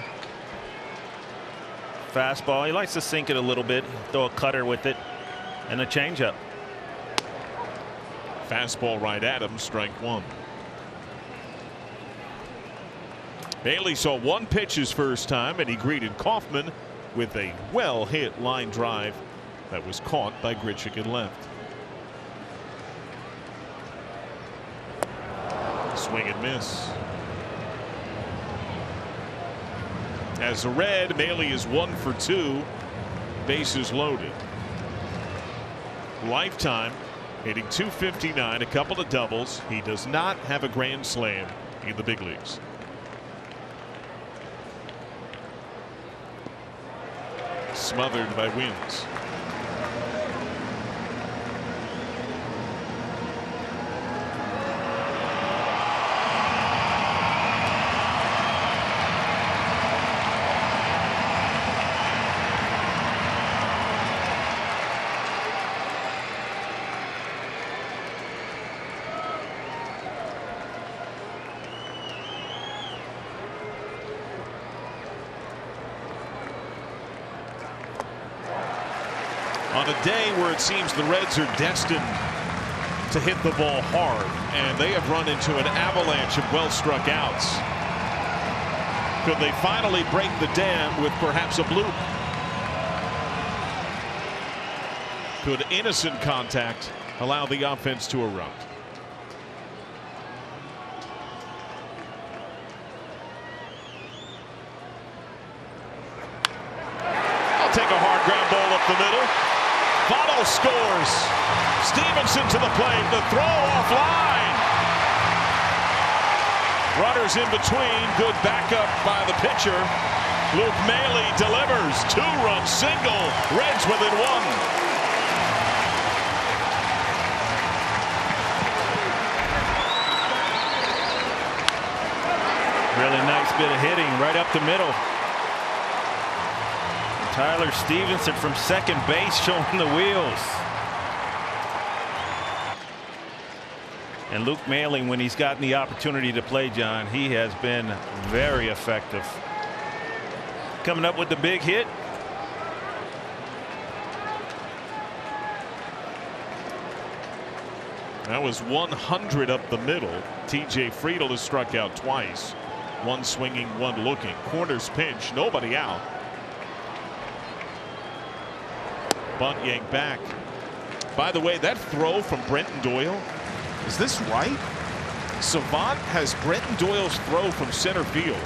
Fastball, he likes to sink it a little bit, throw a cutter with it, and a changeup. Fastball right at him, strike 1. Bailey saw 1 pitch his first time, and he greeted Kaufman with a well-hit line drive that was caught by Grichuk and left. Swing and miss. As a Red, Maile is 1 for 2, bases loaded. Lifetime hitting .259, a couple of doubles. He does not have a grand slam in the big leagues. Smothered by winds. On a day where it seems the Reds are destined to hit the ball hard, and they have run into an avalanche of well-struck outs. Could they finally break the dam with perhaps a bloop? Could innocent contact allow the offense to erupt? I'll take a hard ground ball up the middle. Votto scores. Stevenson to the plate. The throw offline. Runners in between. Good backup by the pitcher. Luke Maile delivers. 2-run single. Reds within 1. Really nice bit of hitting right up the middle. Tyler Stevenson from second base showing the wheels. And Luke Maile, when he's gotten the opportunity to play, John, he has been very effective. Coming up with the big hit. That was 100 up the middle. TJ Friedl has struck out twice. One swinging, one looking. Corners pinch, nobody out. Bunt yanked back. By the way, that throw from Brenton Doyle, is this right? Savant has Brenton Doyle's throw from center field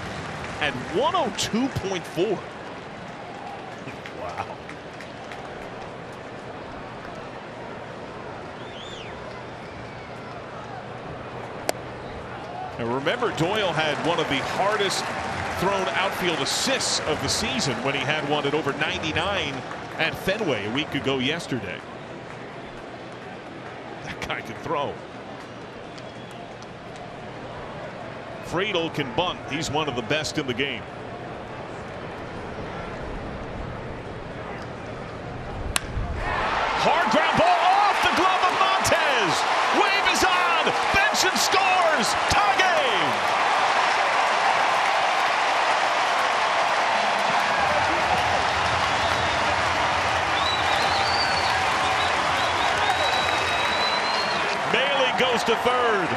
at 102.4. Wow. And remember, Doyle had one of the hardest thrown outfield assists of the season when he had one at over 99 at Fenway a week ago yesterday. That guy can throw. Friedl can bunt. He's one of the best in the game. Hard ground ball off the glove of Montez. Wave is on. Benson scores. Tie game. Bailey goes to third.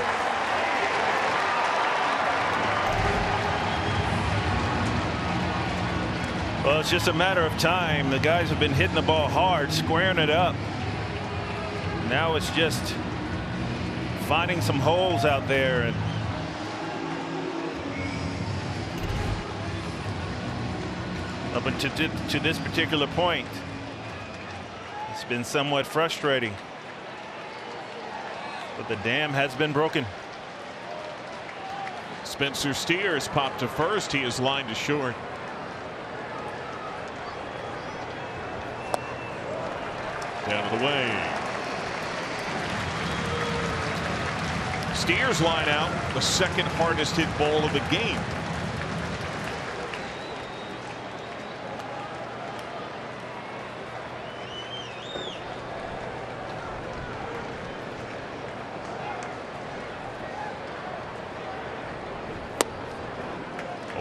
Well, it's just a matter of time. The guys have been hitting the ball hard, squaring it up. Now it's just finding some holes out there. And up until to this particular point, it's been somewhat frustrating. But the dam has been broken. Spencer Steers popped to first. He is lined to short. Down to the way. Steers line out, the second hardest hit ball of the game.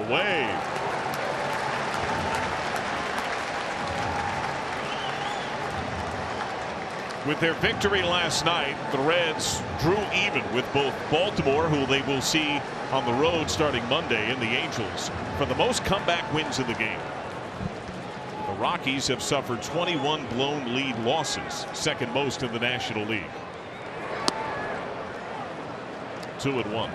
Away. With their victory last night, the Reds drew even with both Baltimore, who they will see on the road starting Monday, and the Angels for the most comeback wins in the game. The Rockies have suffered 21 blown lead losses, second most in the National League. 2-1.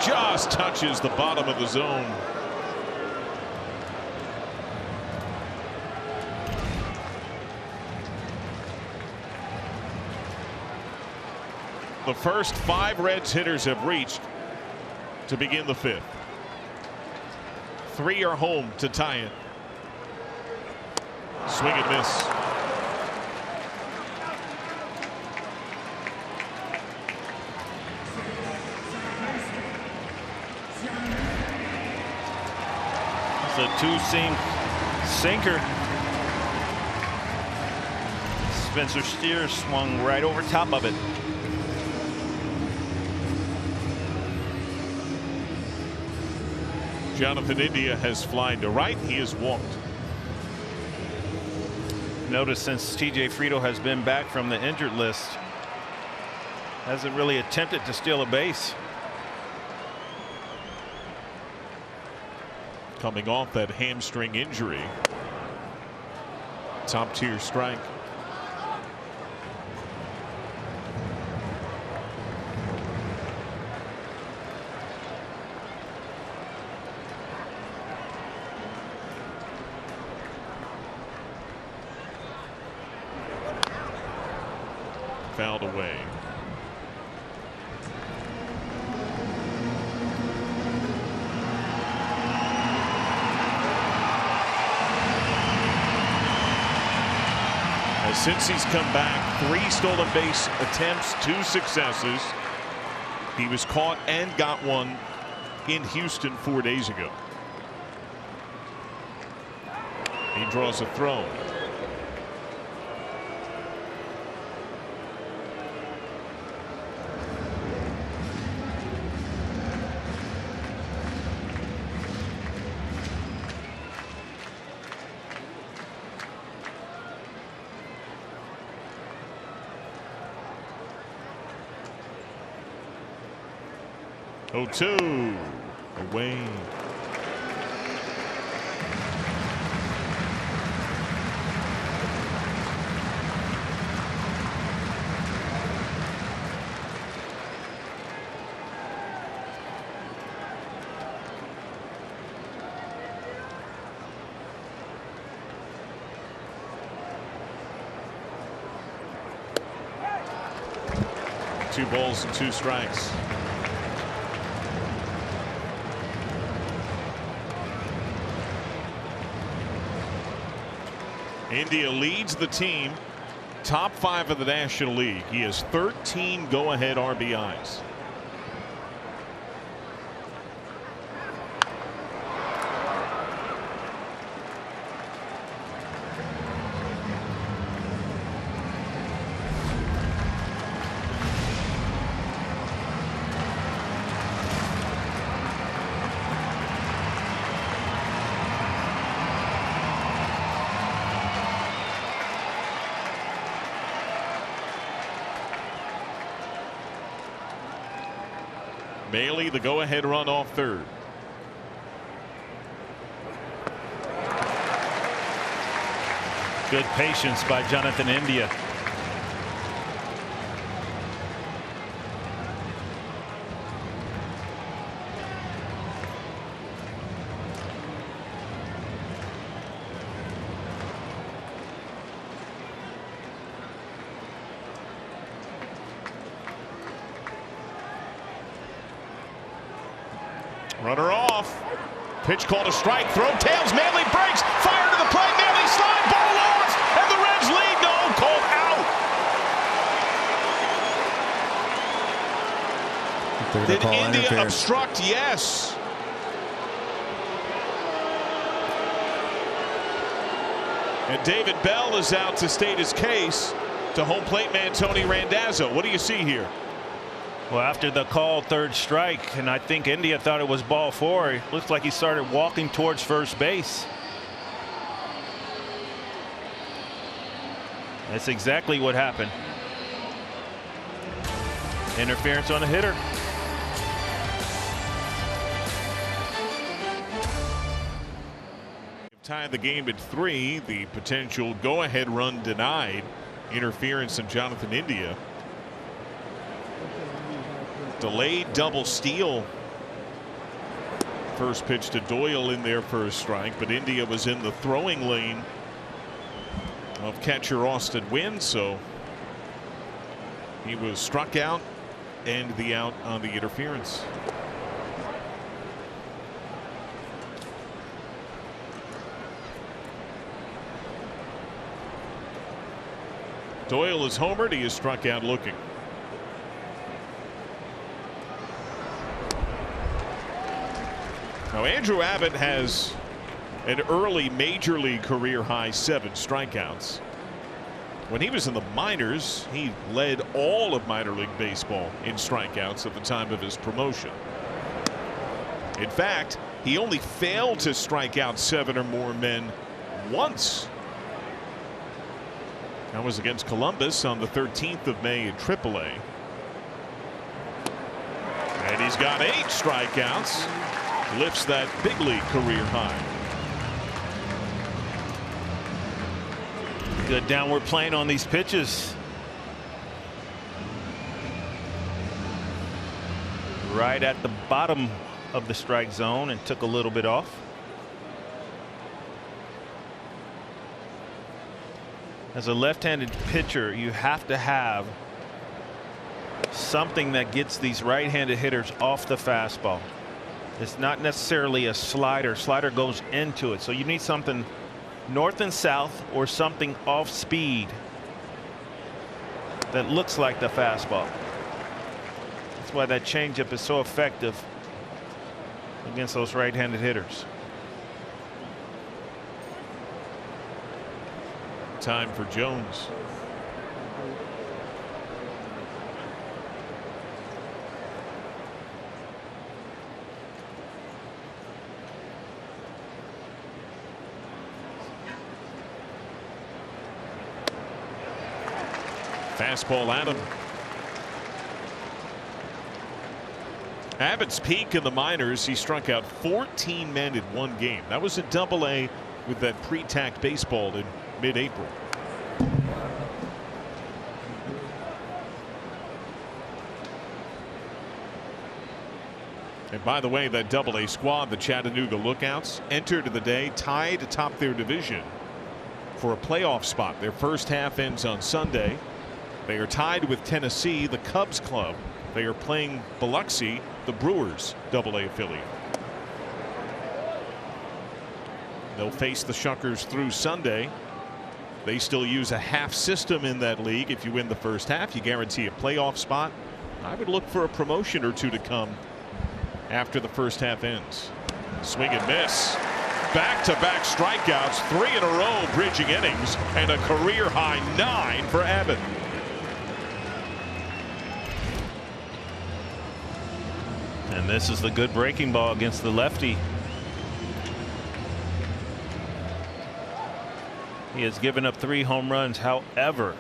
Just touches the bottom of the zone. The first 5 Reds hitters have reached to begin the 5th. 3 are home to tie it. Swing and miss. It's a 2-seam sinker. Spencer Steers swung right over top of it. Jonathan India has flied to right. He has walked. Notice since TJ Friedl has been back from the injured list, hasn't really attempted to steal a base. Coming off that hamstring injury. Top tier strike. Fouled away. Since he's come back, 3 stolen base attempts, 2 successes. He was caught and got one in Houston 4 days ago. He draws a throw. Oh, 2 away. Two balls and 2 strikes. India leads the team, top 5 of the National League. He has 13 go-ahead RBIs. Bailey, the go-ahead run off third. Good patience by Jonathan India. Runner off. Pitch called a strike. Throw tails. Manley breaks. Fire to the plate. Manley slide. Ball lost. And the Reds lead. No. Called out. Did India obstruct? Yes. And David Bell is out to state his case to home plate man Tony Randazzo. What do you see here? Well, after the call, 3rd strike, and I think India thought it was ball 4. It looks like he started walking towards first base. That's exactly what happened. Interference on the hitter. Tied the game at 3. The potential go-ahead run denied. Interference in Jonathan India. Delayed double steal. First pitch to Doyle in there for a strike, but India was in the throwing lane of catcher Austin Wynn, so he was struck out and the out on the interference. Doyle is homered. He is struck out looking. Now Andrew Abbott has an early major league career high 7 strikeouts. When he was in the minors, he led all of minor league baseball in strikeouts at the time of his promotion. In fact, he only failed to strike out 7 or more men once. That was against Columbus on the 13th of May at AAA. And he's got 8 strikeouts. Lifts that big league career high. Good downward plane on these pitches. Right at the bottom of the strike zone and took a little bit off. As a left-handed pitcher, you have to have something that gets these right-handed hitters off the fastball. It's not necessarily a slider. Slider goes into it. So you need something north and south or something off speed that looks like the fastball. That's why that changeup is so effective against those right-handed hitters. Time for Jones. Fastball at him. Abbott's peak in the minors, he struck out 14 men in one game. That was at Double-A with that pre-tacked baseball in mid-April. And by the way, that Double-A squad, the Chattanooga Lookouts, entered the day tied atop their division for a playoff spot. Their first half ends on Sunday. They are tied with Tennessee, the Cubs club. They are playing Biloxi, the Brewers Double-A affiliate. They'll face the Shuckers through Sunday. They still use a half system in that league. If you win the first half, you guarantee a playoff spot. I would look for a promotion or two to come after the first half ends. Swing and miss. Back-to-back strikeouts, 3 in a row, bridging innings, and a career-high 9 for Abbott. And this is the good breaking ball against the lefty. He has given up 3 home runs. However,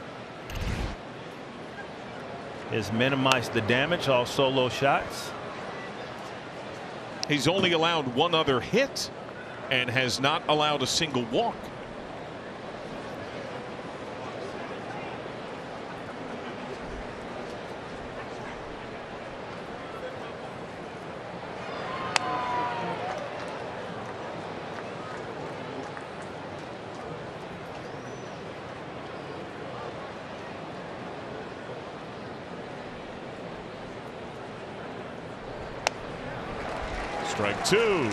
has minimized the damage, all solo shots. He's only allowed 1 other hit and has not allowed a single walk. Strike 2.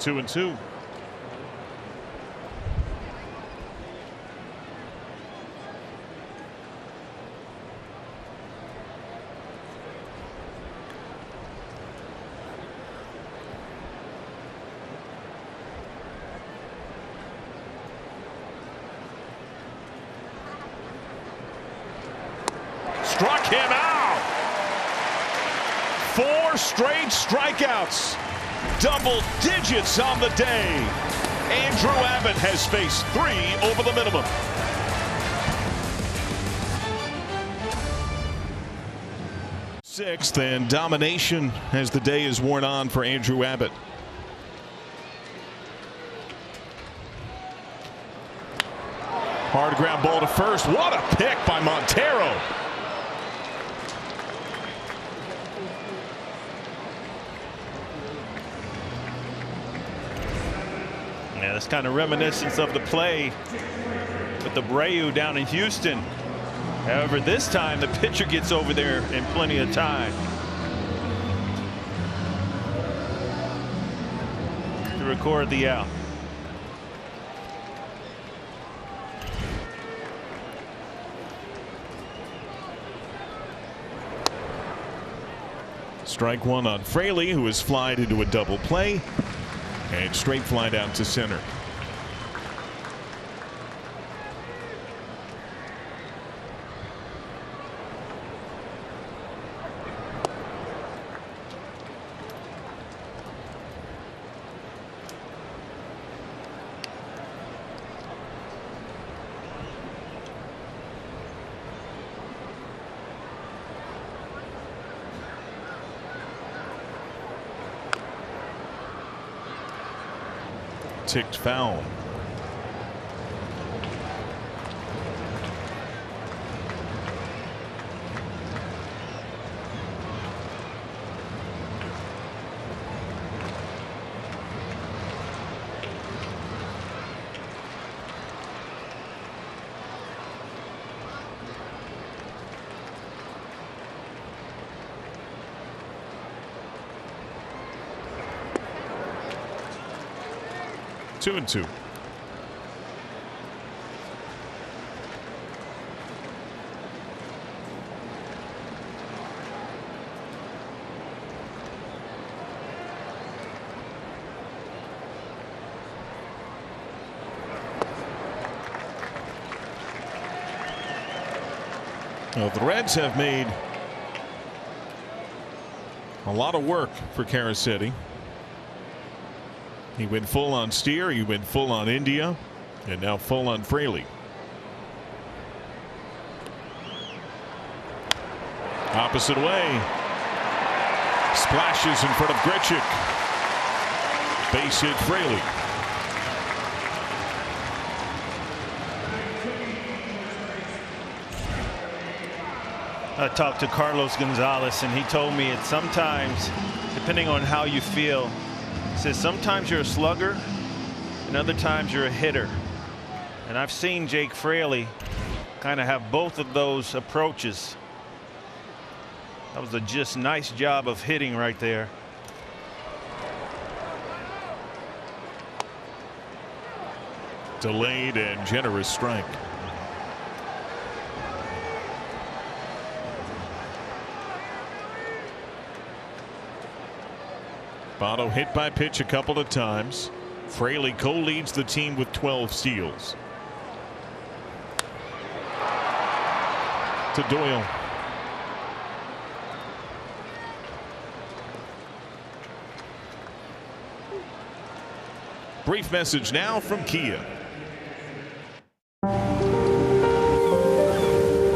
Two and two. Struck him out. 4 straight strikeouts. Double digits on the day. Andrew Abbott has faced 3 over the minimum. Sixth, and domination as the day is worn on for Andrew Abbott. Hard ground ball to first. What a pick by Montero. Yeah, that's kind of reminiscent of the play with the Abreu down in Houston. However, this time the pitcher gets over there in plenty of time to record the out. Strike 1 on Fraley, who is flied into a double play. And straight fly down to center. ticked foul. Two and two. Well, the Reds have made a lot of work for Karasetti. He went full on Steer, he went full on India, and now full on Fraley. Opposite way. Splashes in front of Grichuk. Base hit Fraley. I talked to Carlos Gonzalez, and he told me it's sometimes, depending on how you feel, he says sometimes you're a slugger and other times you're a hitter. And I've seen Jake Fraley kind of have both of those approaches. That was a just nice job of hitting right there. Delayed and generous strike. Votto hit by pitch a couple of times. Fraley co-leads the team with 12 steals. To Doyle. Brief message now from Kia.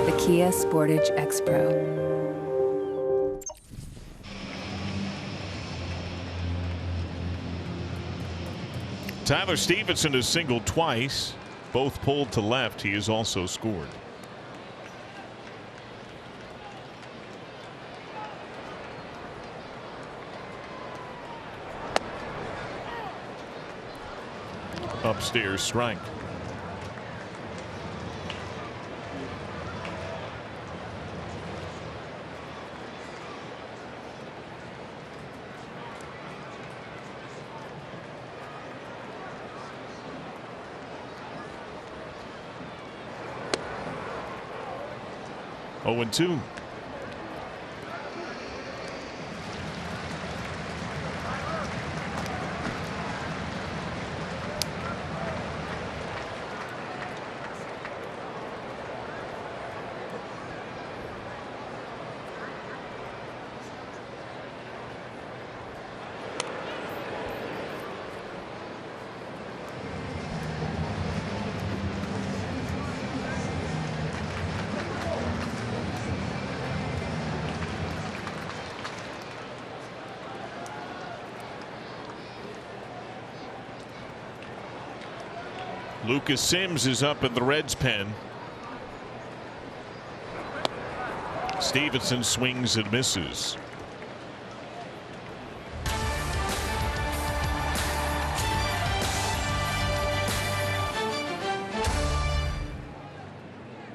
The Kia Sportage X-Pro. Tyler Stevenson has singled twice, both pulled to left. He has also scored. Upstairs strike. Oh, and 2. Lucas Sims is up in the Reds pen. Stevenson swings and misses.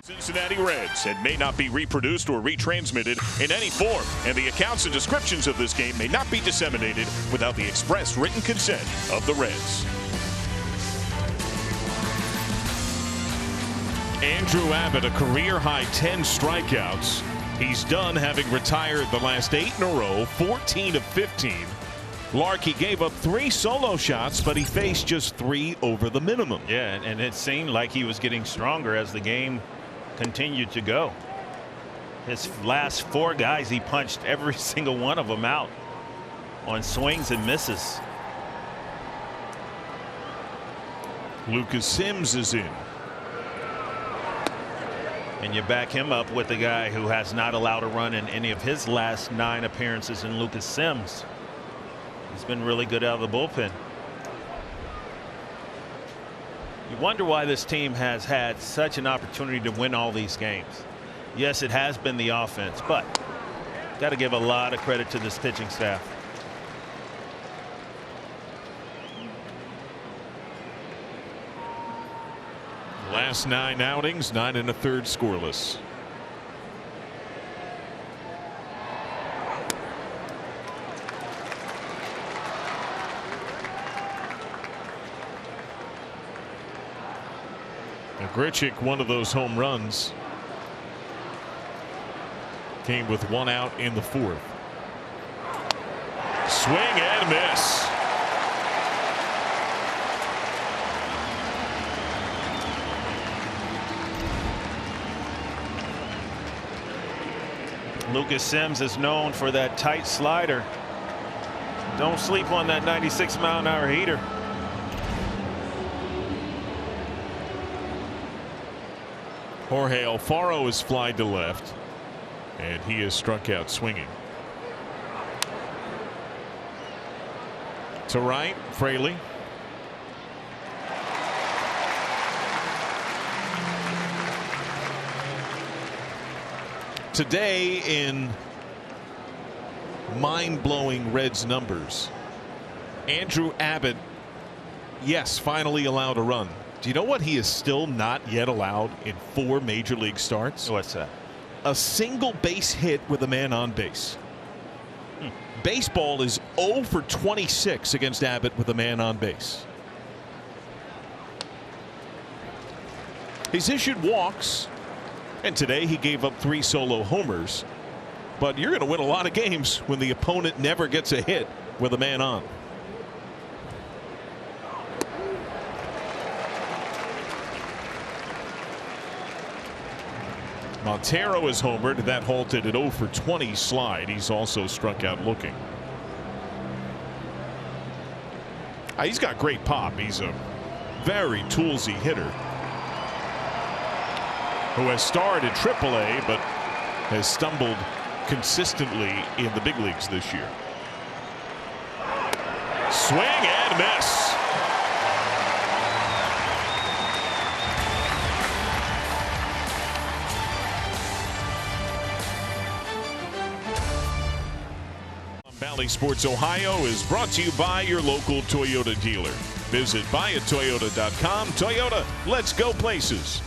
Cincinnati Reds and may not be reproduced or retransmitted in any form, and the accounts and descriptions of this game may not be disseminated without the express written consent of the Reds. Andrew Abbott, a career-high 10 strikeouts. He's done having retired the last 8 in a row, 14 of 15. Larky gave up 3 solo shots, but he faced just 3 over the minimum. Yeah, and it seemed like he was getting stronger as the game continued to go. His last 4 guys, he punched every single one of them out on swings and misses. Lucas Sims is in. And you back him up with the guy who has not allowed a run in any of his last 9 appearances in Lucas Sims. He's been really good out of the bullpen. You wonder why this team has had such an opportunity to win all these games. Yes, it has been the offense, but got to give a lot of credit to this pitching staff. Last 9 outings, 9 1/3 scoreless. Grichuk, one of those home runs, came with 1 out in the 4th. Swing and miss. Lucas Sims is known for that tight slider. Don't sleep on that 96-mile-an-hour heater. Jorge Alfaro is flied to left, and he is struck out swinging. To right, Fraley. Today in mind-blowing Reds numbers, Andrew Abbott, yes, finally allowed a run. Do you know what he is still not yet allowed in 4 major league starts? What's that? A single base hit with a man on base. Baseball is 0 for 26 against Abbott with a man on base. He's issued walks, and today he gave up 3 solo homers. But you're going to win a lot of games when the opponent never gets a hit with a man on. Montero is homered. That halted at 0 for 20 slide. He's also struck out looking. He's got great pop. He's a very toolsy hitter who has starred at AAA but has stumbled consistently in the big leagues this year. Swing and miss. Valley Sports Ohio is brought to you by your local Toyota dealer. Visit buyatoyota.com. Toyota, let's go places.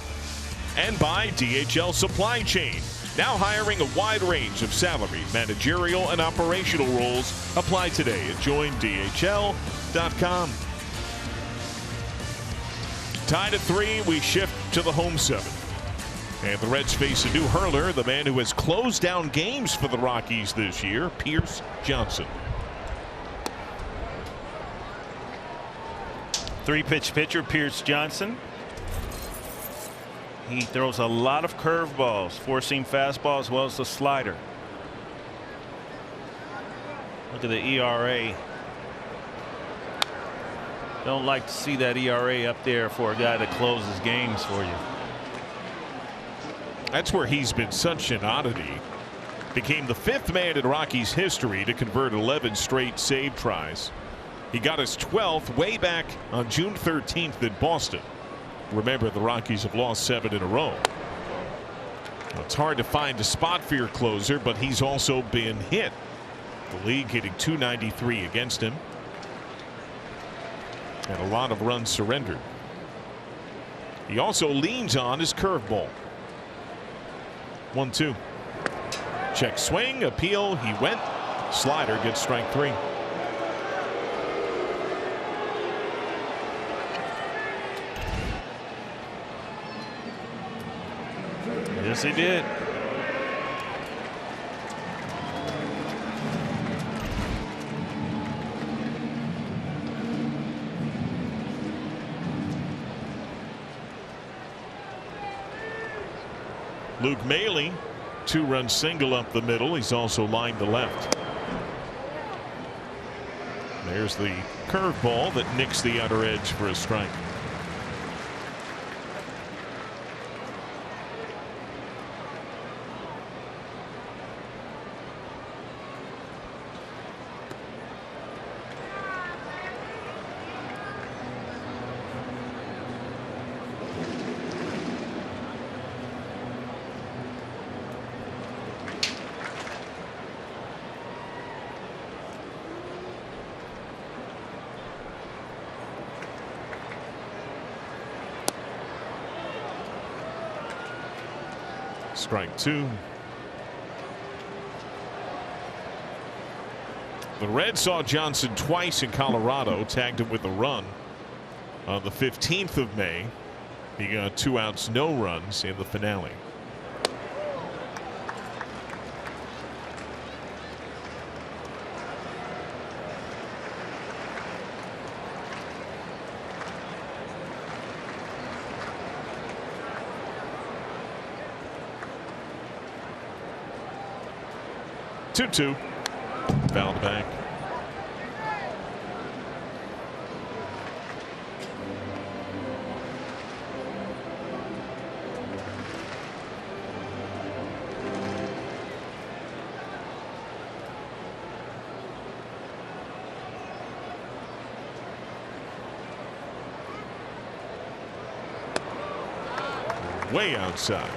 And by DHL Supply Chain, now hiring a wide range of salary, managerial, and operational roles. Apply today at joindhl.com. Tied at 3, we shift to the home 7th. And the Reds face a new hurler, the man who has closed down games for the Rockies this year, Pierce Johnson. 3-pitch pitcher, Pierce Johnson. He throws a lot of curveballs, 4-seam fastball as well as the slider. Look at the ERA. Don't like to see that ERA up there for a guy that closes games for you. That's where he's been such an oddity. Became the 5th man in Rockies history to convert 11 straight save tries. He got his 12th way back on June 13th in Boston. Remember, the Rockies have lost 7 in a row. Well, it's hard to find a spot for your closer, but he's also been hit. The league hitting .293 against him. And a lot of runs surrendered. He also leans on his curveball. 1-2. Check swing, appeal, he went. Slider gets strike 3. Yes, he did. Luke Maile, 2-run single up the middle. He's also lined to left. There's the curveball that nicks the outer edge for a strike. Strike two. The Reds saw Johnson twice in Colorado, tagged him with a run on the 15th of May. He got 2 outs, no runs in the finale. Two-two. Fouled back. Way outside.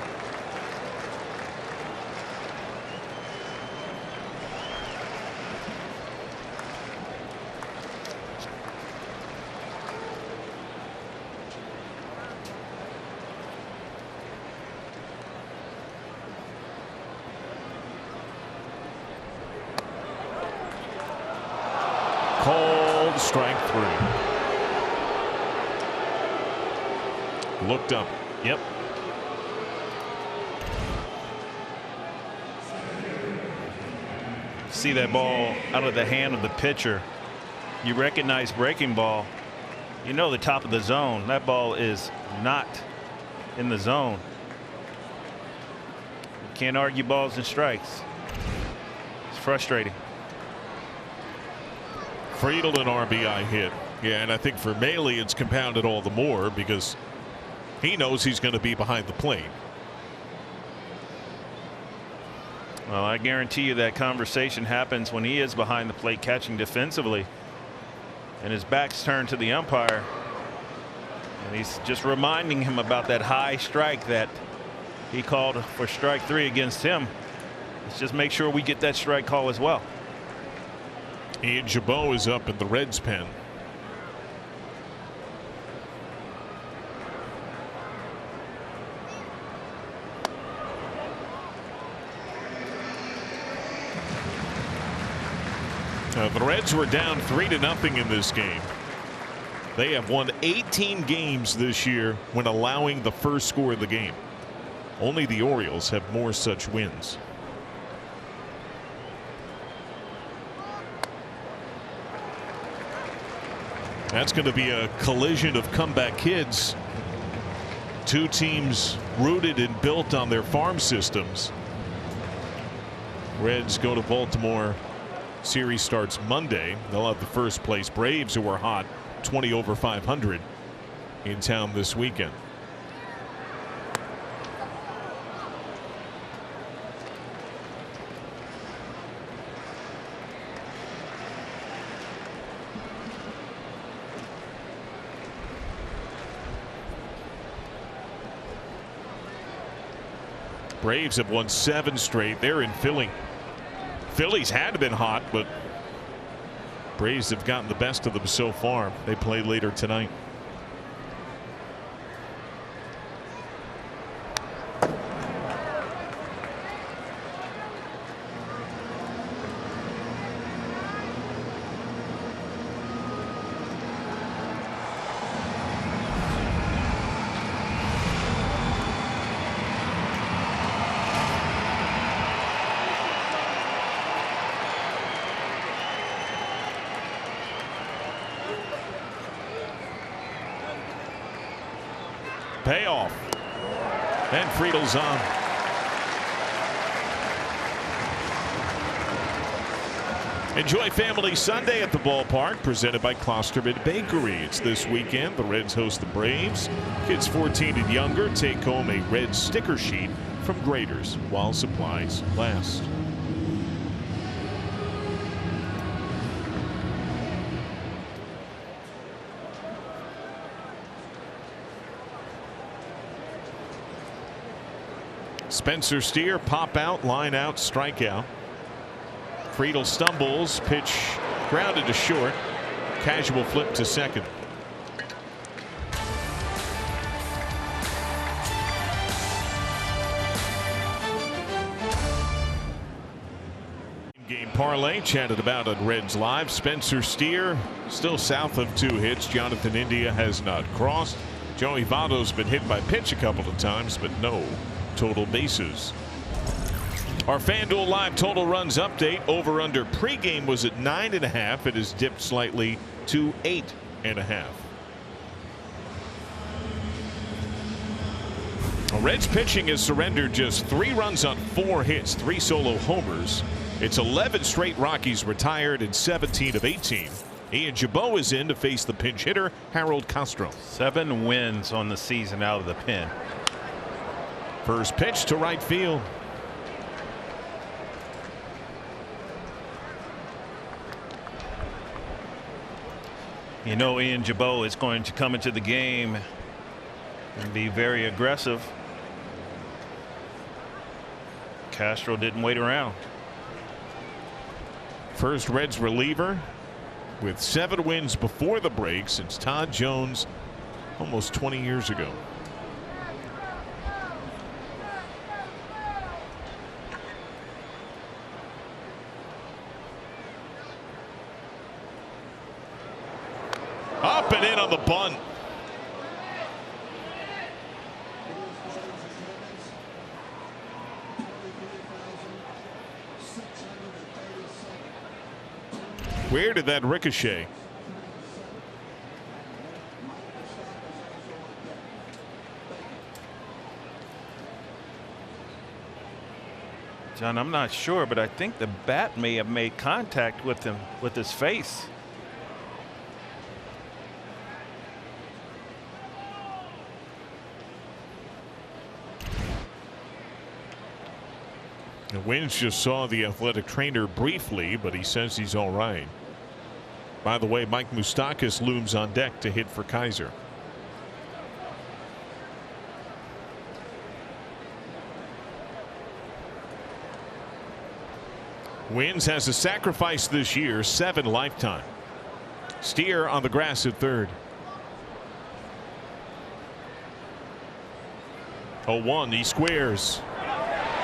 Called strike three. Looked up. Yep. See that ball out of the hand of the pitcher. You recognize breaking ball. You know the top of the zone. That ball is not in the zone. You can't argue balls and strikes. It's frustrating. Friedel an RBI hit. Yeah, and I think for Maile it's compounded all the more because he knows he's going to be behind the plate. Well, I guarantee you that conversation happens when he is behind the plate catching defensively and his back's turned to the umpire, and he's just reminding him about that high strike that he called for strike three against him. Let's just make sure we get that strike call as well. Ian Gibaut is up in the Reds pen. The Reds were down 3-0 in this game. They have won 18 games this year when allowing the first score of the game. Only the Orioles have more such wins. That's going to be a collision of comeback kids. Two teams rooted and built on their farm systems. Reds go to Baltimore. Series starts Monday. They'll have the first place Braves, who are hot, 20 over 500 in town this weekend. Braves have won 7 straight. They're in Philly. Phillies had been hot, but Braves have gotten the best of them so far. They play later tonight. Payoff. And Friedel's on. Enjoy Family Sunday at the ballpark, presented by Klosterman Bakery. It's this weekend. The Reds host the Braves. Kids 14 and younger take home a red sticker sheet from Graders while supplies last. Spencer Steer, pop out, line out, strikeout. Friedel stumbles, pitch grounded to short. Casual flip to second. parlay chatted about on Reds Live. Spencer Steer still south of 2 hits. Jonathan India has not crossed. Joey Votto's been hit by pitch a couple of times, but no total bases. Our FanDuel Live total runs update. Over under pregame was at 9.5. It has dipped slightly to 8.5. Reds pitching has surrendered just 3 runs on 4 hits, 3 solo homers. It's 11 straight Rockies retired and 17 of 18. Ian Jabot is in to face the pinch hitter Harold Castro. 7 wins on the season out of the pen. First pitch to right field. You know, Ian Jabot is going to come into the game and be very aggressive. Castro didn't wait around. First Reds reliever with 7 wins before the break since Todd Jones almost 20 years ago. Up and in on the bunt. Where did that ricochet? John, I'm not sure, but I think the bat may have made contact with him, with his face. And Wins just saw the athletic trainer briefly, but he says he's all right. By the way, Mike Moustakas looms on deck to hit for Kaiser. Wins has a sacrifice this year, 7 lifetime. Steer on the grass at third. 0-1, he squares.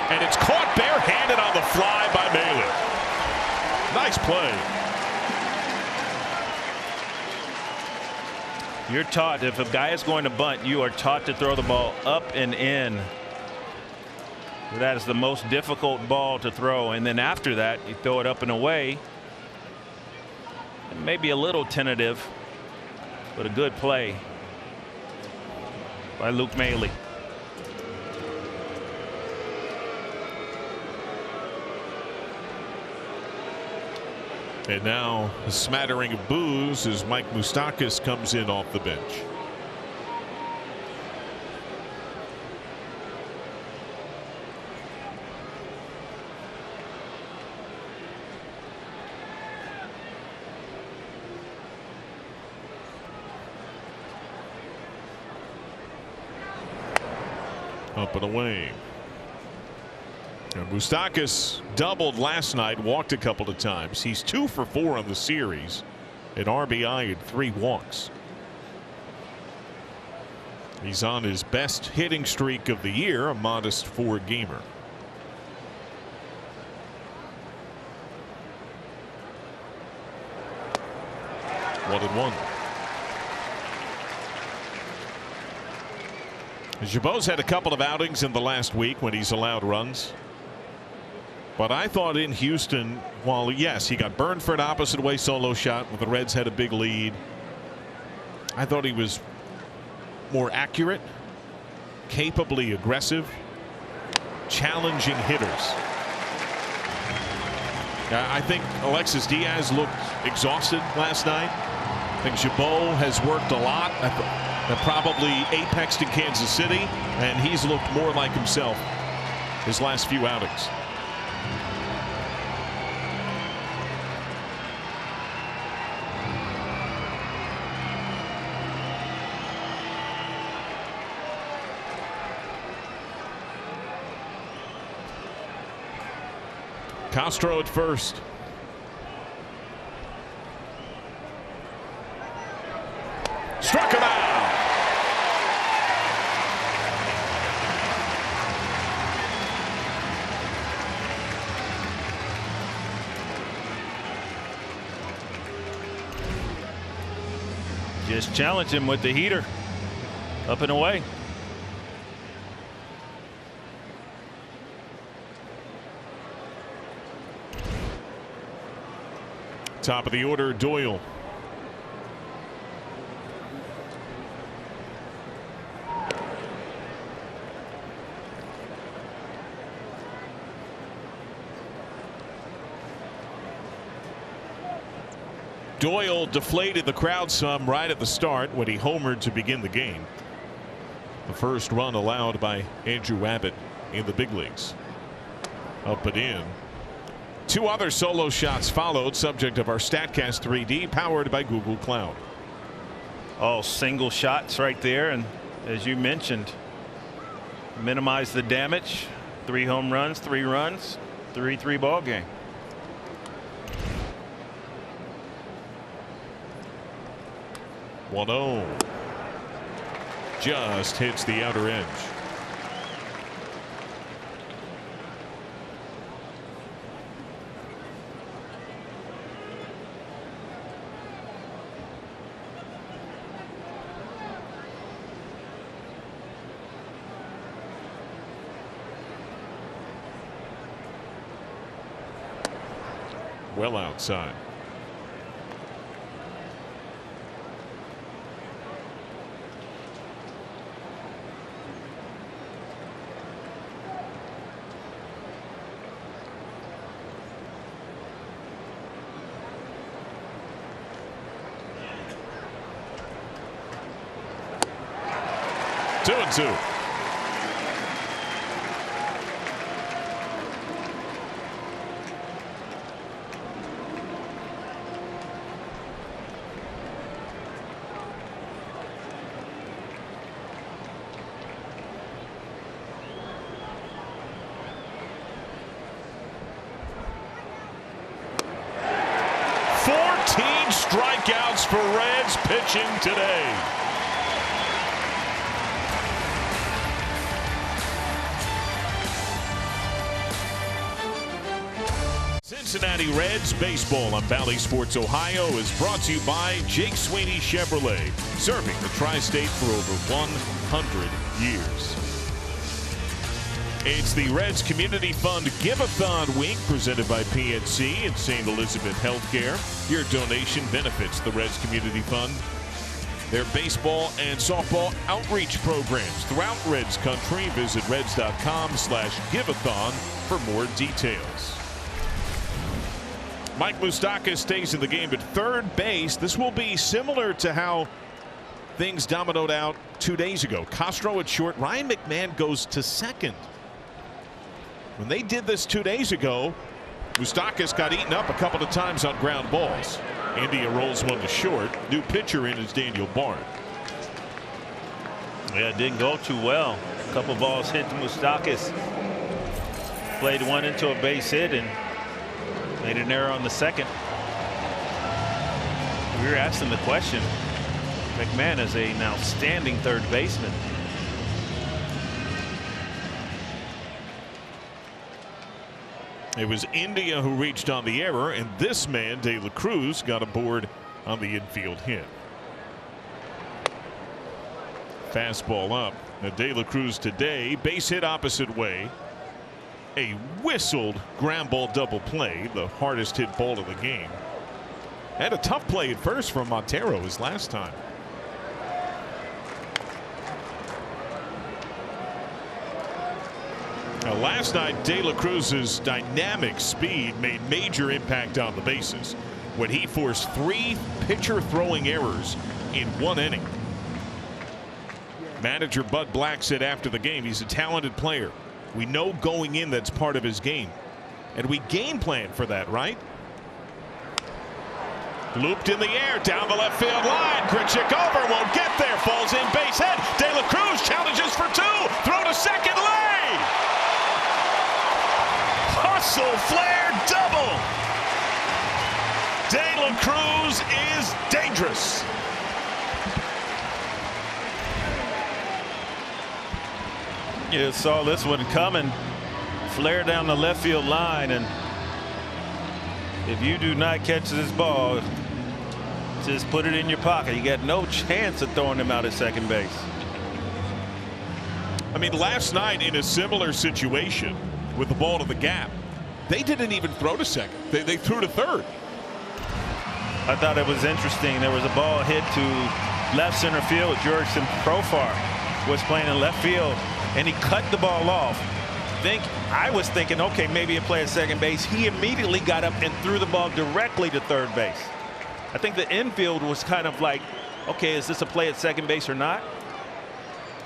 And it's caught barehanded on the fly by Malin. Nice play. You're taught if a guy is going to bunt, you are taught to throw the ball up and in. That is the most difficult ball to throw, and then after that you throw it up and away. Maybe a little tentative, but a good play by Luke Maile. And now a smattering of boos as Mike Moustakas comes in off the bench. Up and away. And Moustakas doubled last night, walked a couple of times. He's 2 for 4 on the series, an RBI and 3 walks. He's on his best hitting streak of the year, a modest 4-gamer. One and one. Jabot's had a couple of outings in the last week when he's allowed runs. But I thought in Houston, while yes, he got burned for an opposite way solo shot when the Reds had a big lead, I thought he was more accurate, capably aggressive, challenging hitters. I think Alexis Diaz looked exhausted last night. I think Jabot has worked a lot. That probably apexed in Kansas City, and he's looked more like himself his last few outings. Castro at first. Struck him out. Just challenge him with the heater. Up and away. Top of the order, Doyle. Doyle deflated the crowd some right at the start when he homered to begin the game. The first run allowed by Andrew Abbott in the big leagues. Up and in. Two other solo shots followed, subject of our StatCast 3D, powered by Google Cloud. All single shots right there, and as you mentioned, minimize the damage. 3 home runs, 3 runs, 3-3 ball game. One-0. Just hits the outer edge. Well outside. Two and two. Strikeouts for Reds pitching today. Cincinnati Reds baseball on Valley Sports Ohio is brought to you by Jake Sweeney Chevrolet, serving the tri-state for over 100 years. It's the Reds Community Fund Give-a-thon Week presented by PNC and St. Elizabeth Healthcare. Your donation benefits the Reds Community Fund, their baseball and softball outreach programs throughout Reds country. Visit reds.com/giveathon for more details. Mike Moustakas stays in the game at third base. This will be similar to how things dominoed out 2 days ago. Castro at short. Ryan McMahon goes to second. When they did this 2 days ago, Moustakas got eaten up a couple of times on ground balls. India rolls one to short. New pitcher in is Daniel Bard. Yeah, it didn't go too well. A couple balls hit to Moustakas. Played one into a base hit and made an error on the second. We were asking the question. McMahon is an outstanding third baseman. It was India who reached on the error, and this man, De La Cruz, got aboard on the infield hit. Fastball up. Now De La Cruz today, base hit opposite way. A whistled ground ball double play, the hardest hit ball of the game. And a tough play at first from Montero his last time. Now, last night, De La Cruz's dynamic speed made major impact on the bases when he forced 3 pitcher throwing errors in 1 inning. Manager Bud Black said after the game he's a talented player. We know going in that's part of his game. And we game plan for that, right? Looped in the air down the left field line. Grichuk over, won't get there. Falls in, base hit. De La Cruz challenges for 2. Throw to second, lay. Hustle, flare, double. De La Cruz is dangerous. You saw this one coming. Flare down the left field line, and if you do not catch this ball, Just put it in your pocket. You got no chance of throwing them out at second base. I mean, last night in a similar situation with the ball to the gap, they didn't even throw to second. They threw to third. I thought it was interesting. There was a ball hit to left center field. Jurickson Profar was playing in left field, and he cut the ball off. I was thinking, okay, maybe a play at second base. He immediately got up and threw the ball directly to third base. I think the infield was kind of like, okay, is this a play at second base or not?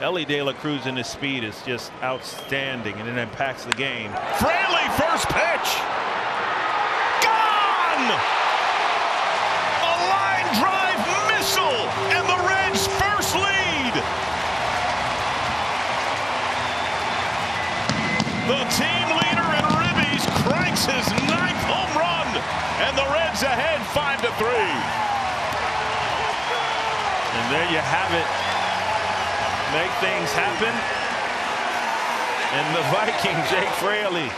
Ellie De La Cruz and his speed is just outstanding, and it impacts the game. Fraley, first pitch. Gone! A line drive missile, and the Reds' first lead. The team leader in ribbies cranks his 9th home run, and the Reds ahead 5-3. And there you have it. Make things happen. And the Viking, Jake Fraley,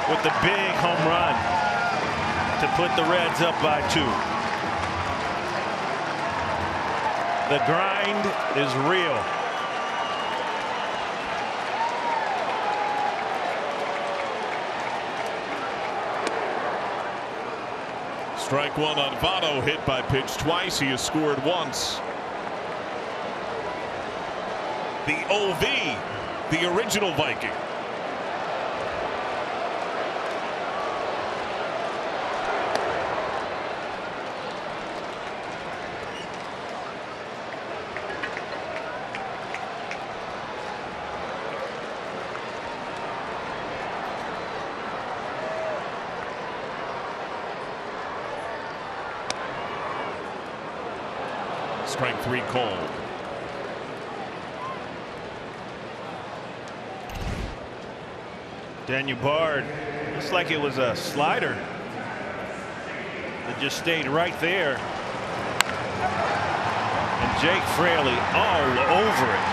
with the big home run to put the Reds up by 2. The grind is real. Strike one on Votto, hit by pitch twice. He has scored once. The OV, the original Viking. Strike 3 called. Daniel Bard, looks like it was a slider that just stayed right there. And Jake Fraley all over it.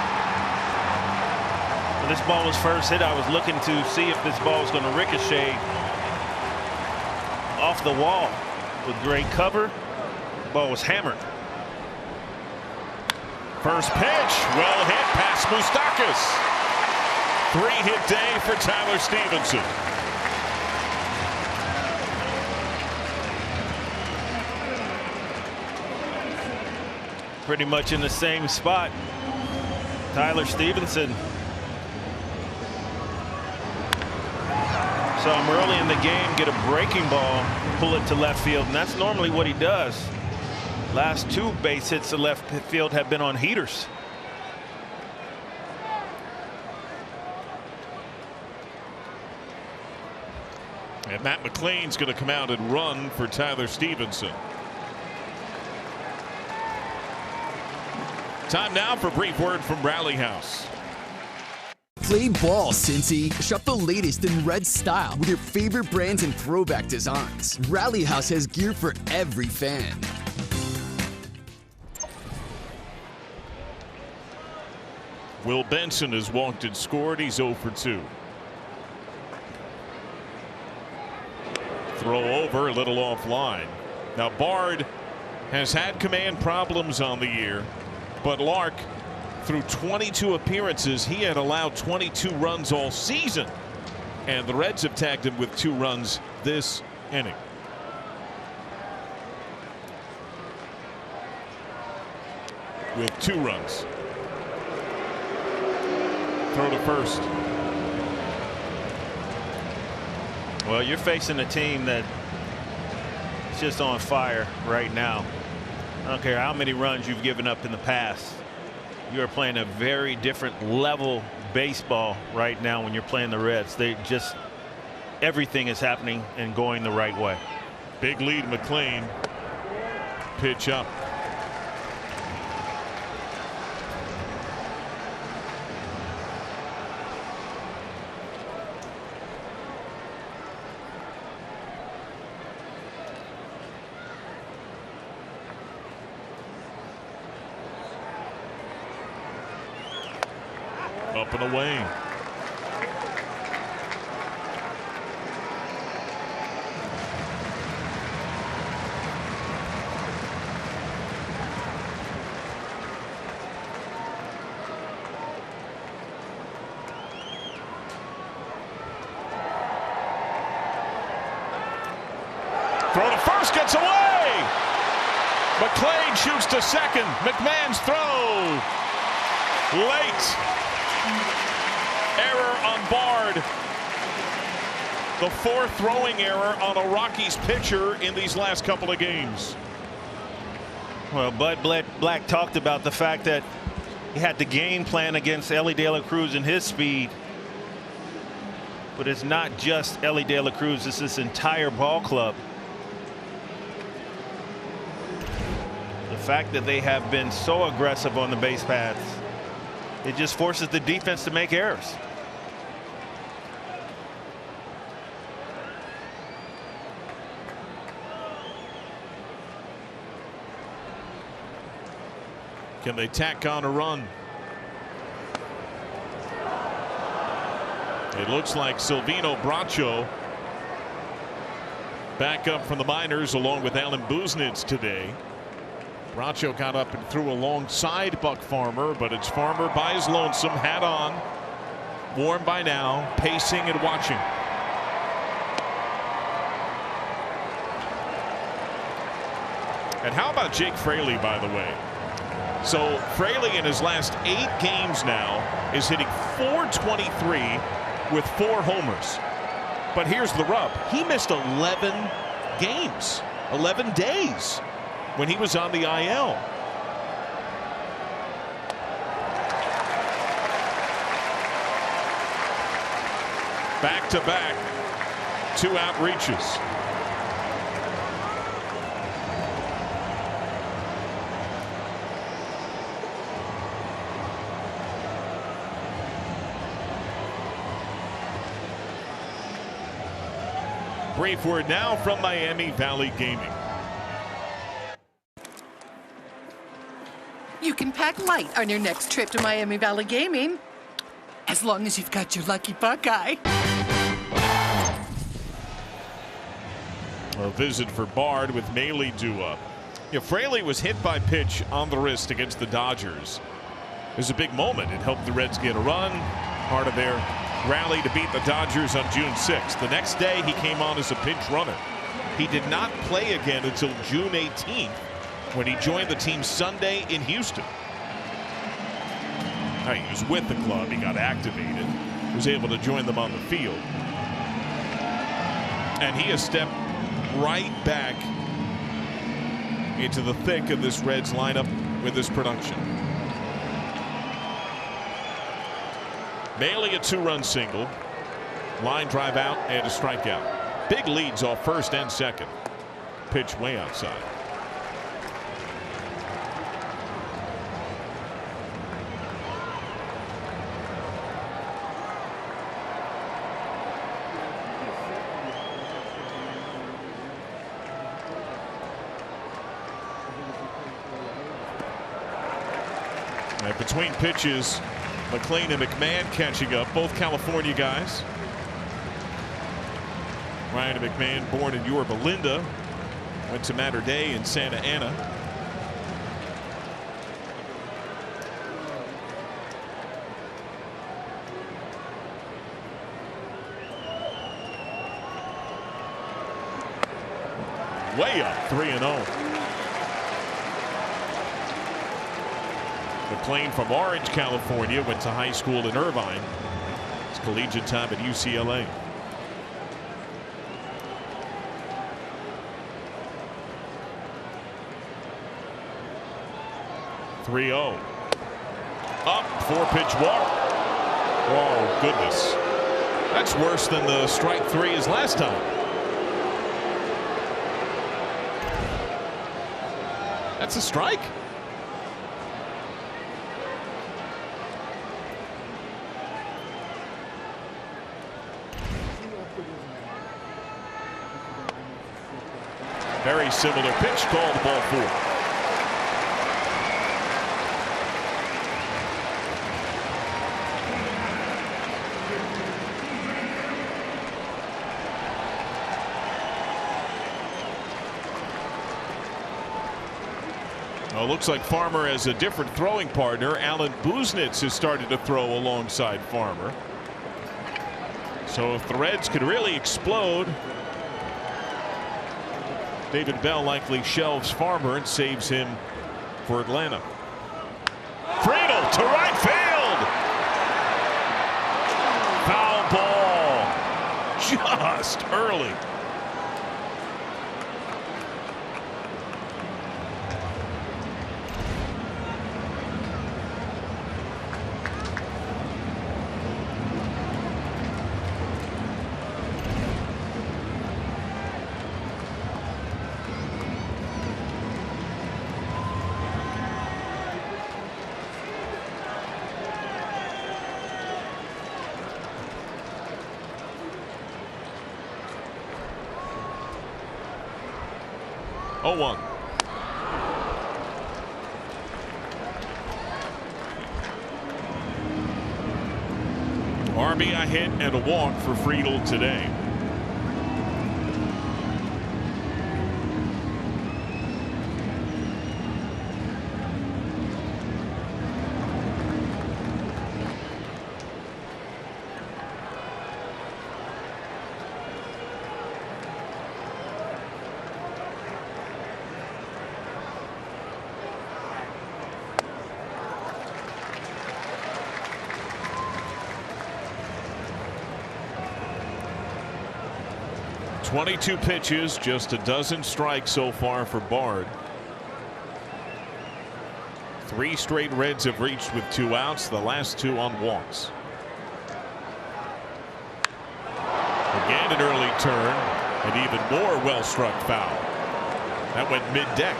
When this ball was first hit, I was looking to see if this ball was going to ricochet off the wall. With great cover, the ball was hammered. First pitch, well hit past Moustakas. 3-hit day for Tyler Stevenson. Pretty much in the same spot. Tyler Stevenson. Saw him early in the game get a breaking ball, pull it to left field, and that's normally what he does. Last 2 base hits to left field have been on heaters. And Matt McLean's going to come out and run for Tyler Stevenson. Time now for a brief word from Rally House. Play ball, Cincy. Shop the latest in Red style with your favorite brands and throwback designs. Rally House has gear for every fan. Will Benson has walked and scored. He's 0 for 2. Throw over, a little offline. Now Bard has had command problems on the year, but Lark, through 22 appearances, he had allowed 22 runs all season, and the Reds have tagged him with 2 runs this inning. With 2 runs. Throw to first. Well, you're facing a team that is just on fire right now. I don't care how many runs you've given up in the past. You are playing a very different level baseball right now when you're playing the Reds. They just, everything is happening and going the right way. Big lead, McLean. Pitch up. Up and away. Throw to first, gets away. McLean shoots to second. McMahon's throw. Late. Error on Bard. The fourth throwing error on a Rockies pitcher in these last couple of games. Well, Bud Black talked about the fact that he had the game plan against Elly De La Cruz and his speed. But it's not just Elly De La Cruz, it's this entire ball club. The fact that they have been so aggressive on the base paths, it just forces the defense to make errors. Can they tack on a run? It looks like Silvino Bracho back up from the minors along with Alan Buznitz today. Bracho got up and threw alongside Buck Farmer, but it's Farmer by his lonesome, hat on, warm by now, pacing and watching. And how about Jake Fraley, by the way? So Fraley in his last 8 games now is hitting .423 with 4 homers. But here's the rub. He missed 11 games, 11 days when he was on the IL. Back-to-back 2-out reaches. Brief word now from Miami Valley Gaming. You can pack light on your next trip to Miami Valley Gaming, as long as you've got your lucky Buckeye. A visit for Bard with Maley due up. Yeah, Fraley was hit by pitch on the wrist against the Dodgers. It was a big moment. It helped the Reds get a run. Part of their rally to beat the Dodgers on June 6th. The next day he came on as a pinch runner. He did not play again until June 18th when he joined the team Sunday in Houston. Now, he was with the club. He got activated, was able to join them on the field. And he has stepped right back into the thick of this Reds lineup with this production. Maley a 2-run single, line drive out and a strikeout. Big leads off first and second. Pitch way outside. And between pitches, McLean and McMahon catching up, both California guys. Ryan and McMahon born in Yorba Linda, went to Mater Dei in Santa Ana. Way up, 3-0. McLean from Orange, California, went to high school in Irvine. His collegiate time at UCLA. .30. Up, 4-pitch walk. Oh, goodness. That's worse than the strike 3 is last time. That's a strike? Very similar pitch, called ball 4. Well, looks like Farmer has a different throwing partner. Alan Buznitz has started to throw alongside Farmer. So if the Reds could really explode David Bell likely shelves Farmer and saves him for Atlanta. Friedel to right field. Foul ball just early. Oh, 1. RBI hit and a walk for Friedel today. .22 pitches, just a dozen strikes so far for Bard. 3 straight Reds have reached with 2 outs, the last 2 on walks. Again an early turn, and even more well-struck foul. That went mid-deck.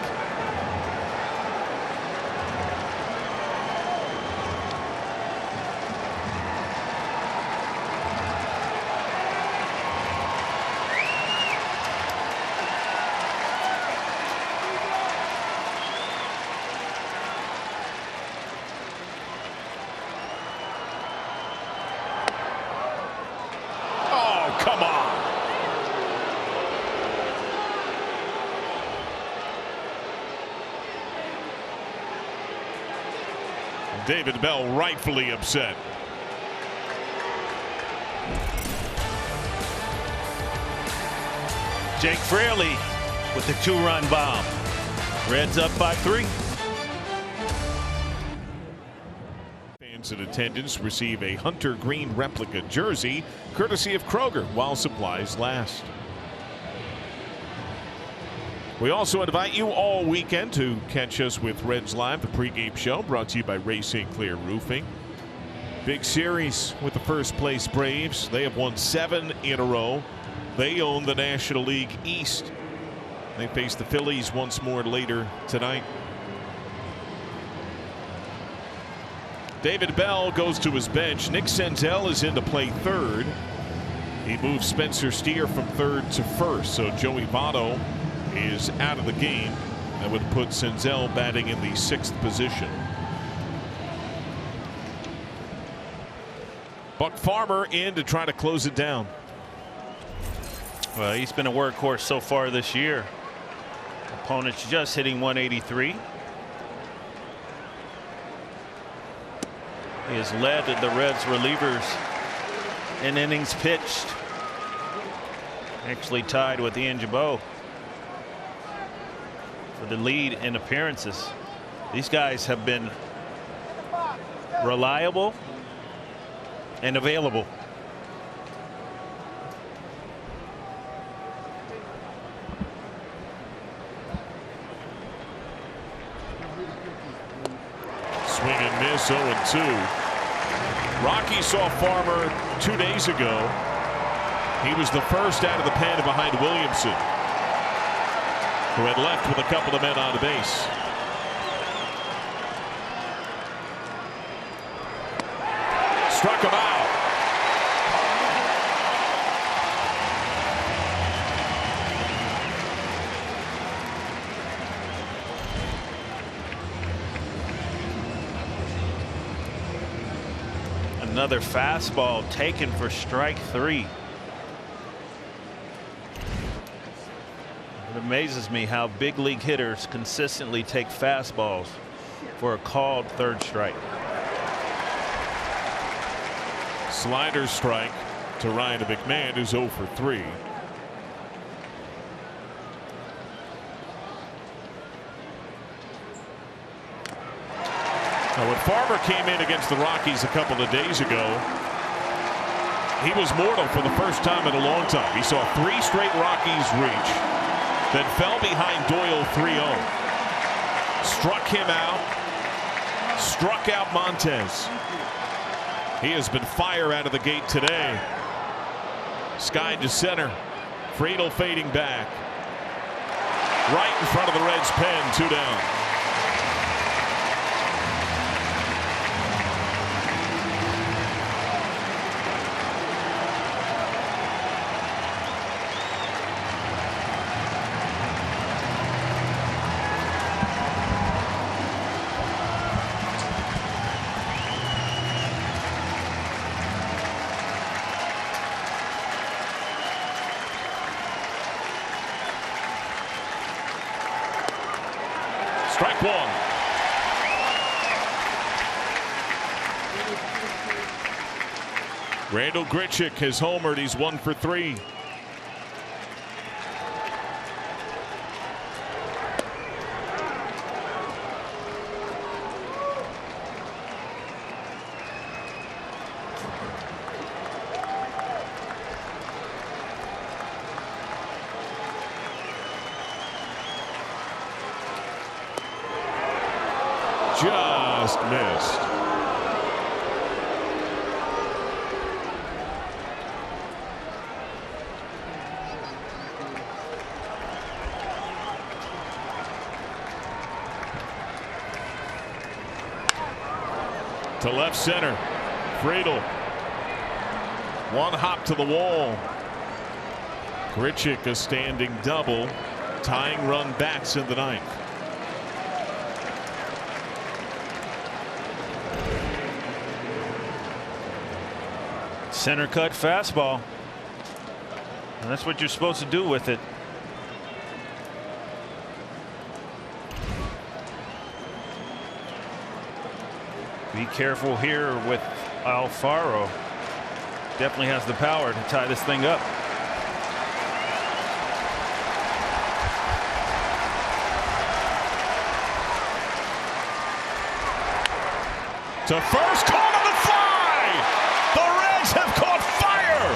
Come on. David Bell rightfully upset. Jake Fraley with the 2-run bomb. Reds up by 3. Fans in attendance receive a Hunter Green replica jersey courtesy of Kroger while supplies last. We also invite you all weekend to catch us with Reds Live, the pregame show brought to you by Ray St. Clair Roofing. Big series with the first place Braves. They have won 7 in a row. They own the National League East. They face the Phillies once more later tonight. David Bell goes to his bench. Nick Senzel is in to play third. He moves Spencer Steer from third to first. So Joey Votto is out of the game. That would put Senzel batting in the 6th position. Buck Farmer in to try to close it down. Well, he's been a workhorse so far this year. Opponents just hitting 183. He has led the Reds relievers in innings pitched. Actually tied with Ian Jabot for the lead in appearances. These guys have been reliable and available. Swing and miss, 0-2. Rockies saw Farmer 2 days ago. He was the first out of the pen behind Williamson, who had left with a couple of men on the base. Struck him out. Another fastball taken for strike 3. It amazes me how big league hitters consistently take fastballs for a called 3rd strike. Slider strike to Ryan McMahon, who's 0 for 3. Now, when Farmer came in against the Rockies a couple of days ago, he was mortal for the first time in a long time. He saw 3 straight Rockies reach, then fell behind Doyle 3-0. Struck him out, struck out Montez. He has been fire out of the gate today. Sky to center. Friedel fading back. Right in front of the Reds' pen, 2 down. Strike 1. Randall Grichuk has homered. He's 1 for 3. Just missed. To left center. Friedel. One hop to the wall. Grichuk a standing double. Tying run bats in the 9th. Center cut fastball. And that's what you're supposed to do with it. Be careful here with Alfaro. Definitely has the power to tie this thing up. To first, caught on the fly. The Reds have caught fire.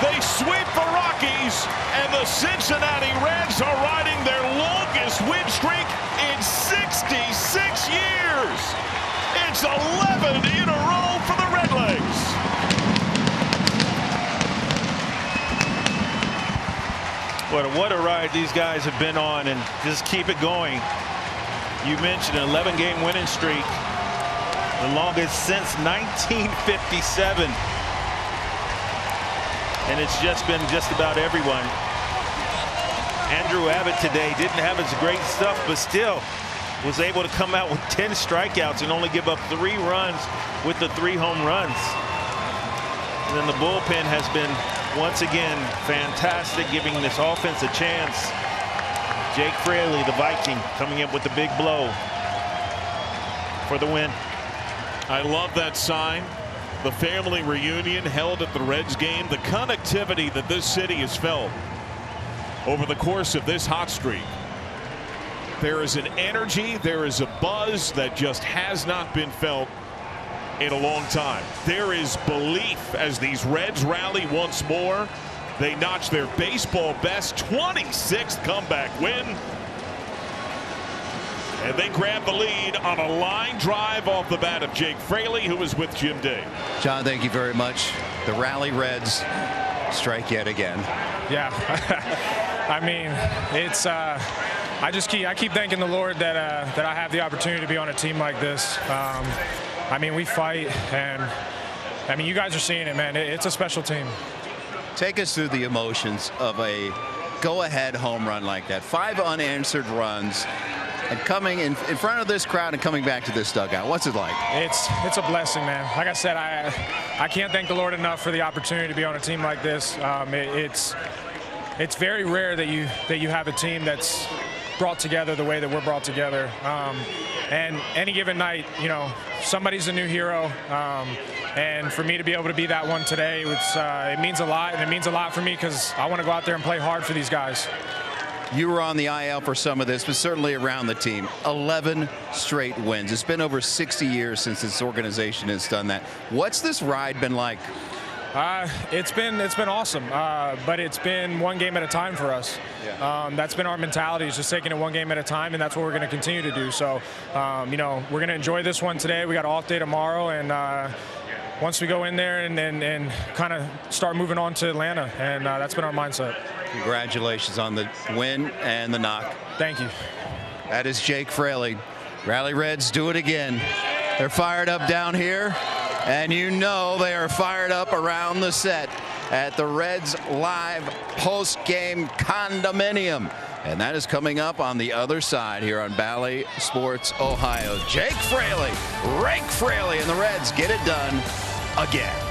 They sweep the Rockies, and the Cincinnati Reds are riding their longest win streak in 66 years. It's 11 in a row for the Redlegs. What a ride these guys have been on, and just keep it going. You mentioned an 11-game winning streak, the longest since 1957. And it's just been just about everyone. Andrew Abbott today didn't have his great stuff, but still was able to come out with 10 strikeouts and only give up 3 runs with the 3 home runs. And then the bullpen has been, once again, fantastic, giving this offense a chance. Jake Fraley, the Viking, coming in with the big blow for the win. I love that sign. The family reunion held at the Reds game. The connectivity that this city has felt over the course of this hot streak. There is an energy, there is a buzz that just has not been felt in a long time. There is belief as these Reds rally once more. They notch their baseball best 26th comeback win. And they grab the lead on a line drive off the bat of Jake Fraley, who was with Jim Day. John, thank you very much. The Rally Reds strike yet again. Yeah. I mean, it's I keep thanking the Lord that I have the opportunity to be on a team like this. I mean, we fight, and I mean, you guys are seeing it, man. It's a special team. Take us through the emotions of a go-ahead home run like that. 5 unanswered runs, and coming in front of this crowd and coming back to this dugout. What's it like? It's a blessing, man. Like I said, I can't thank the Lord enough for the opportunity to be on a team like this. It's very rare that you have a team that's brought together the way that we're brought together. And any given night, you know, somebody's a new hero. And for me to be able to be that one today, it means a lot, and it means a lot for me because I want to go out there and play hard for these guys. You were on the IL for some of this, but certainly around the team. 11 straight wins. It's been over 60 years since this organization has done that. What's this ride been like? It's been awesome, but it's been one game at a time for us. Yeah. That's been our mentality, is just taking it one game at a time, and that's what we're going to continue to do. So, you know, we're going to enjoy this one today. We got an off day tomorrow, and once we go in there and kind of start moving on to Atlanta, and that's been our mindset. Congratulations on the win and the knock. Thank you. That is Jake Fraley. Rally Reds do it again. They're fired up down here. And you know they are fired up around the set at the Reds Live post-game condominium. And that is coming up on the other side here on Bally Sports Ohio. Jake Fraley, Rake Fraley, and the Reds get it done again.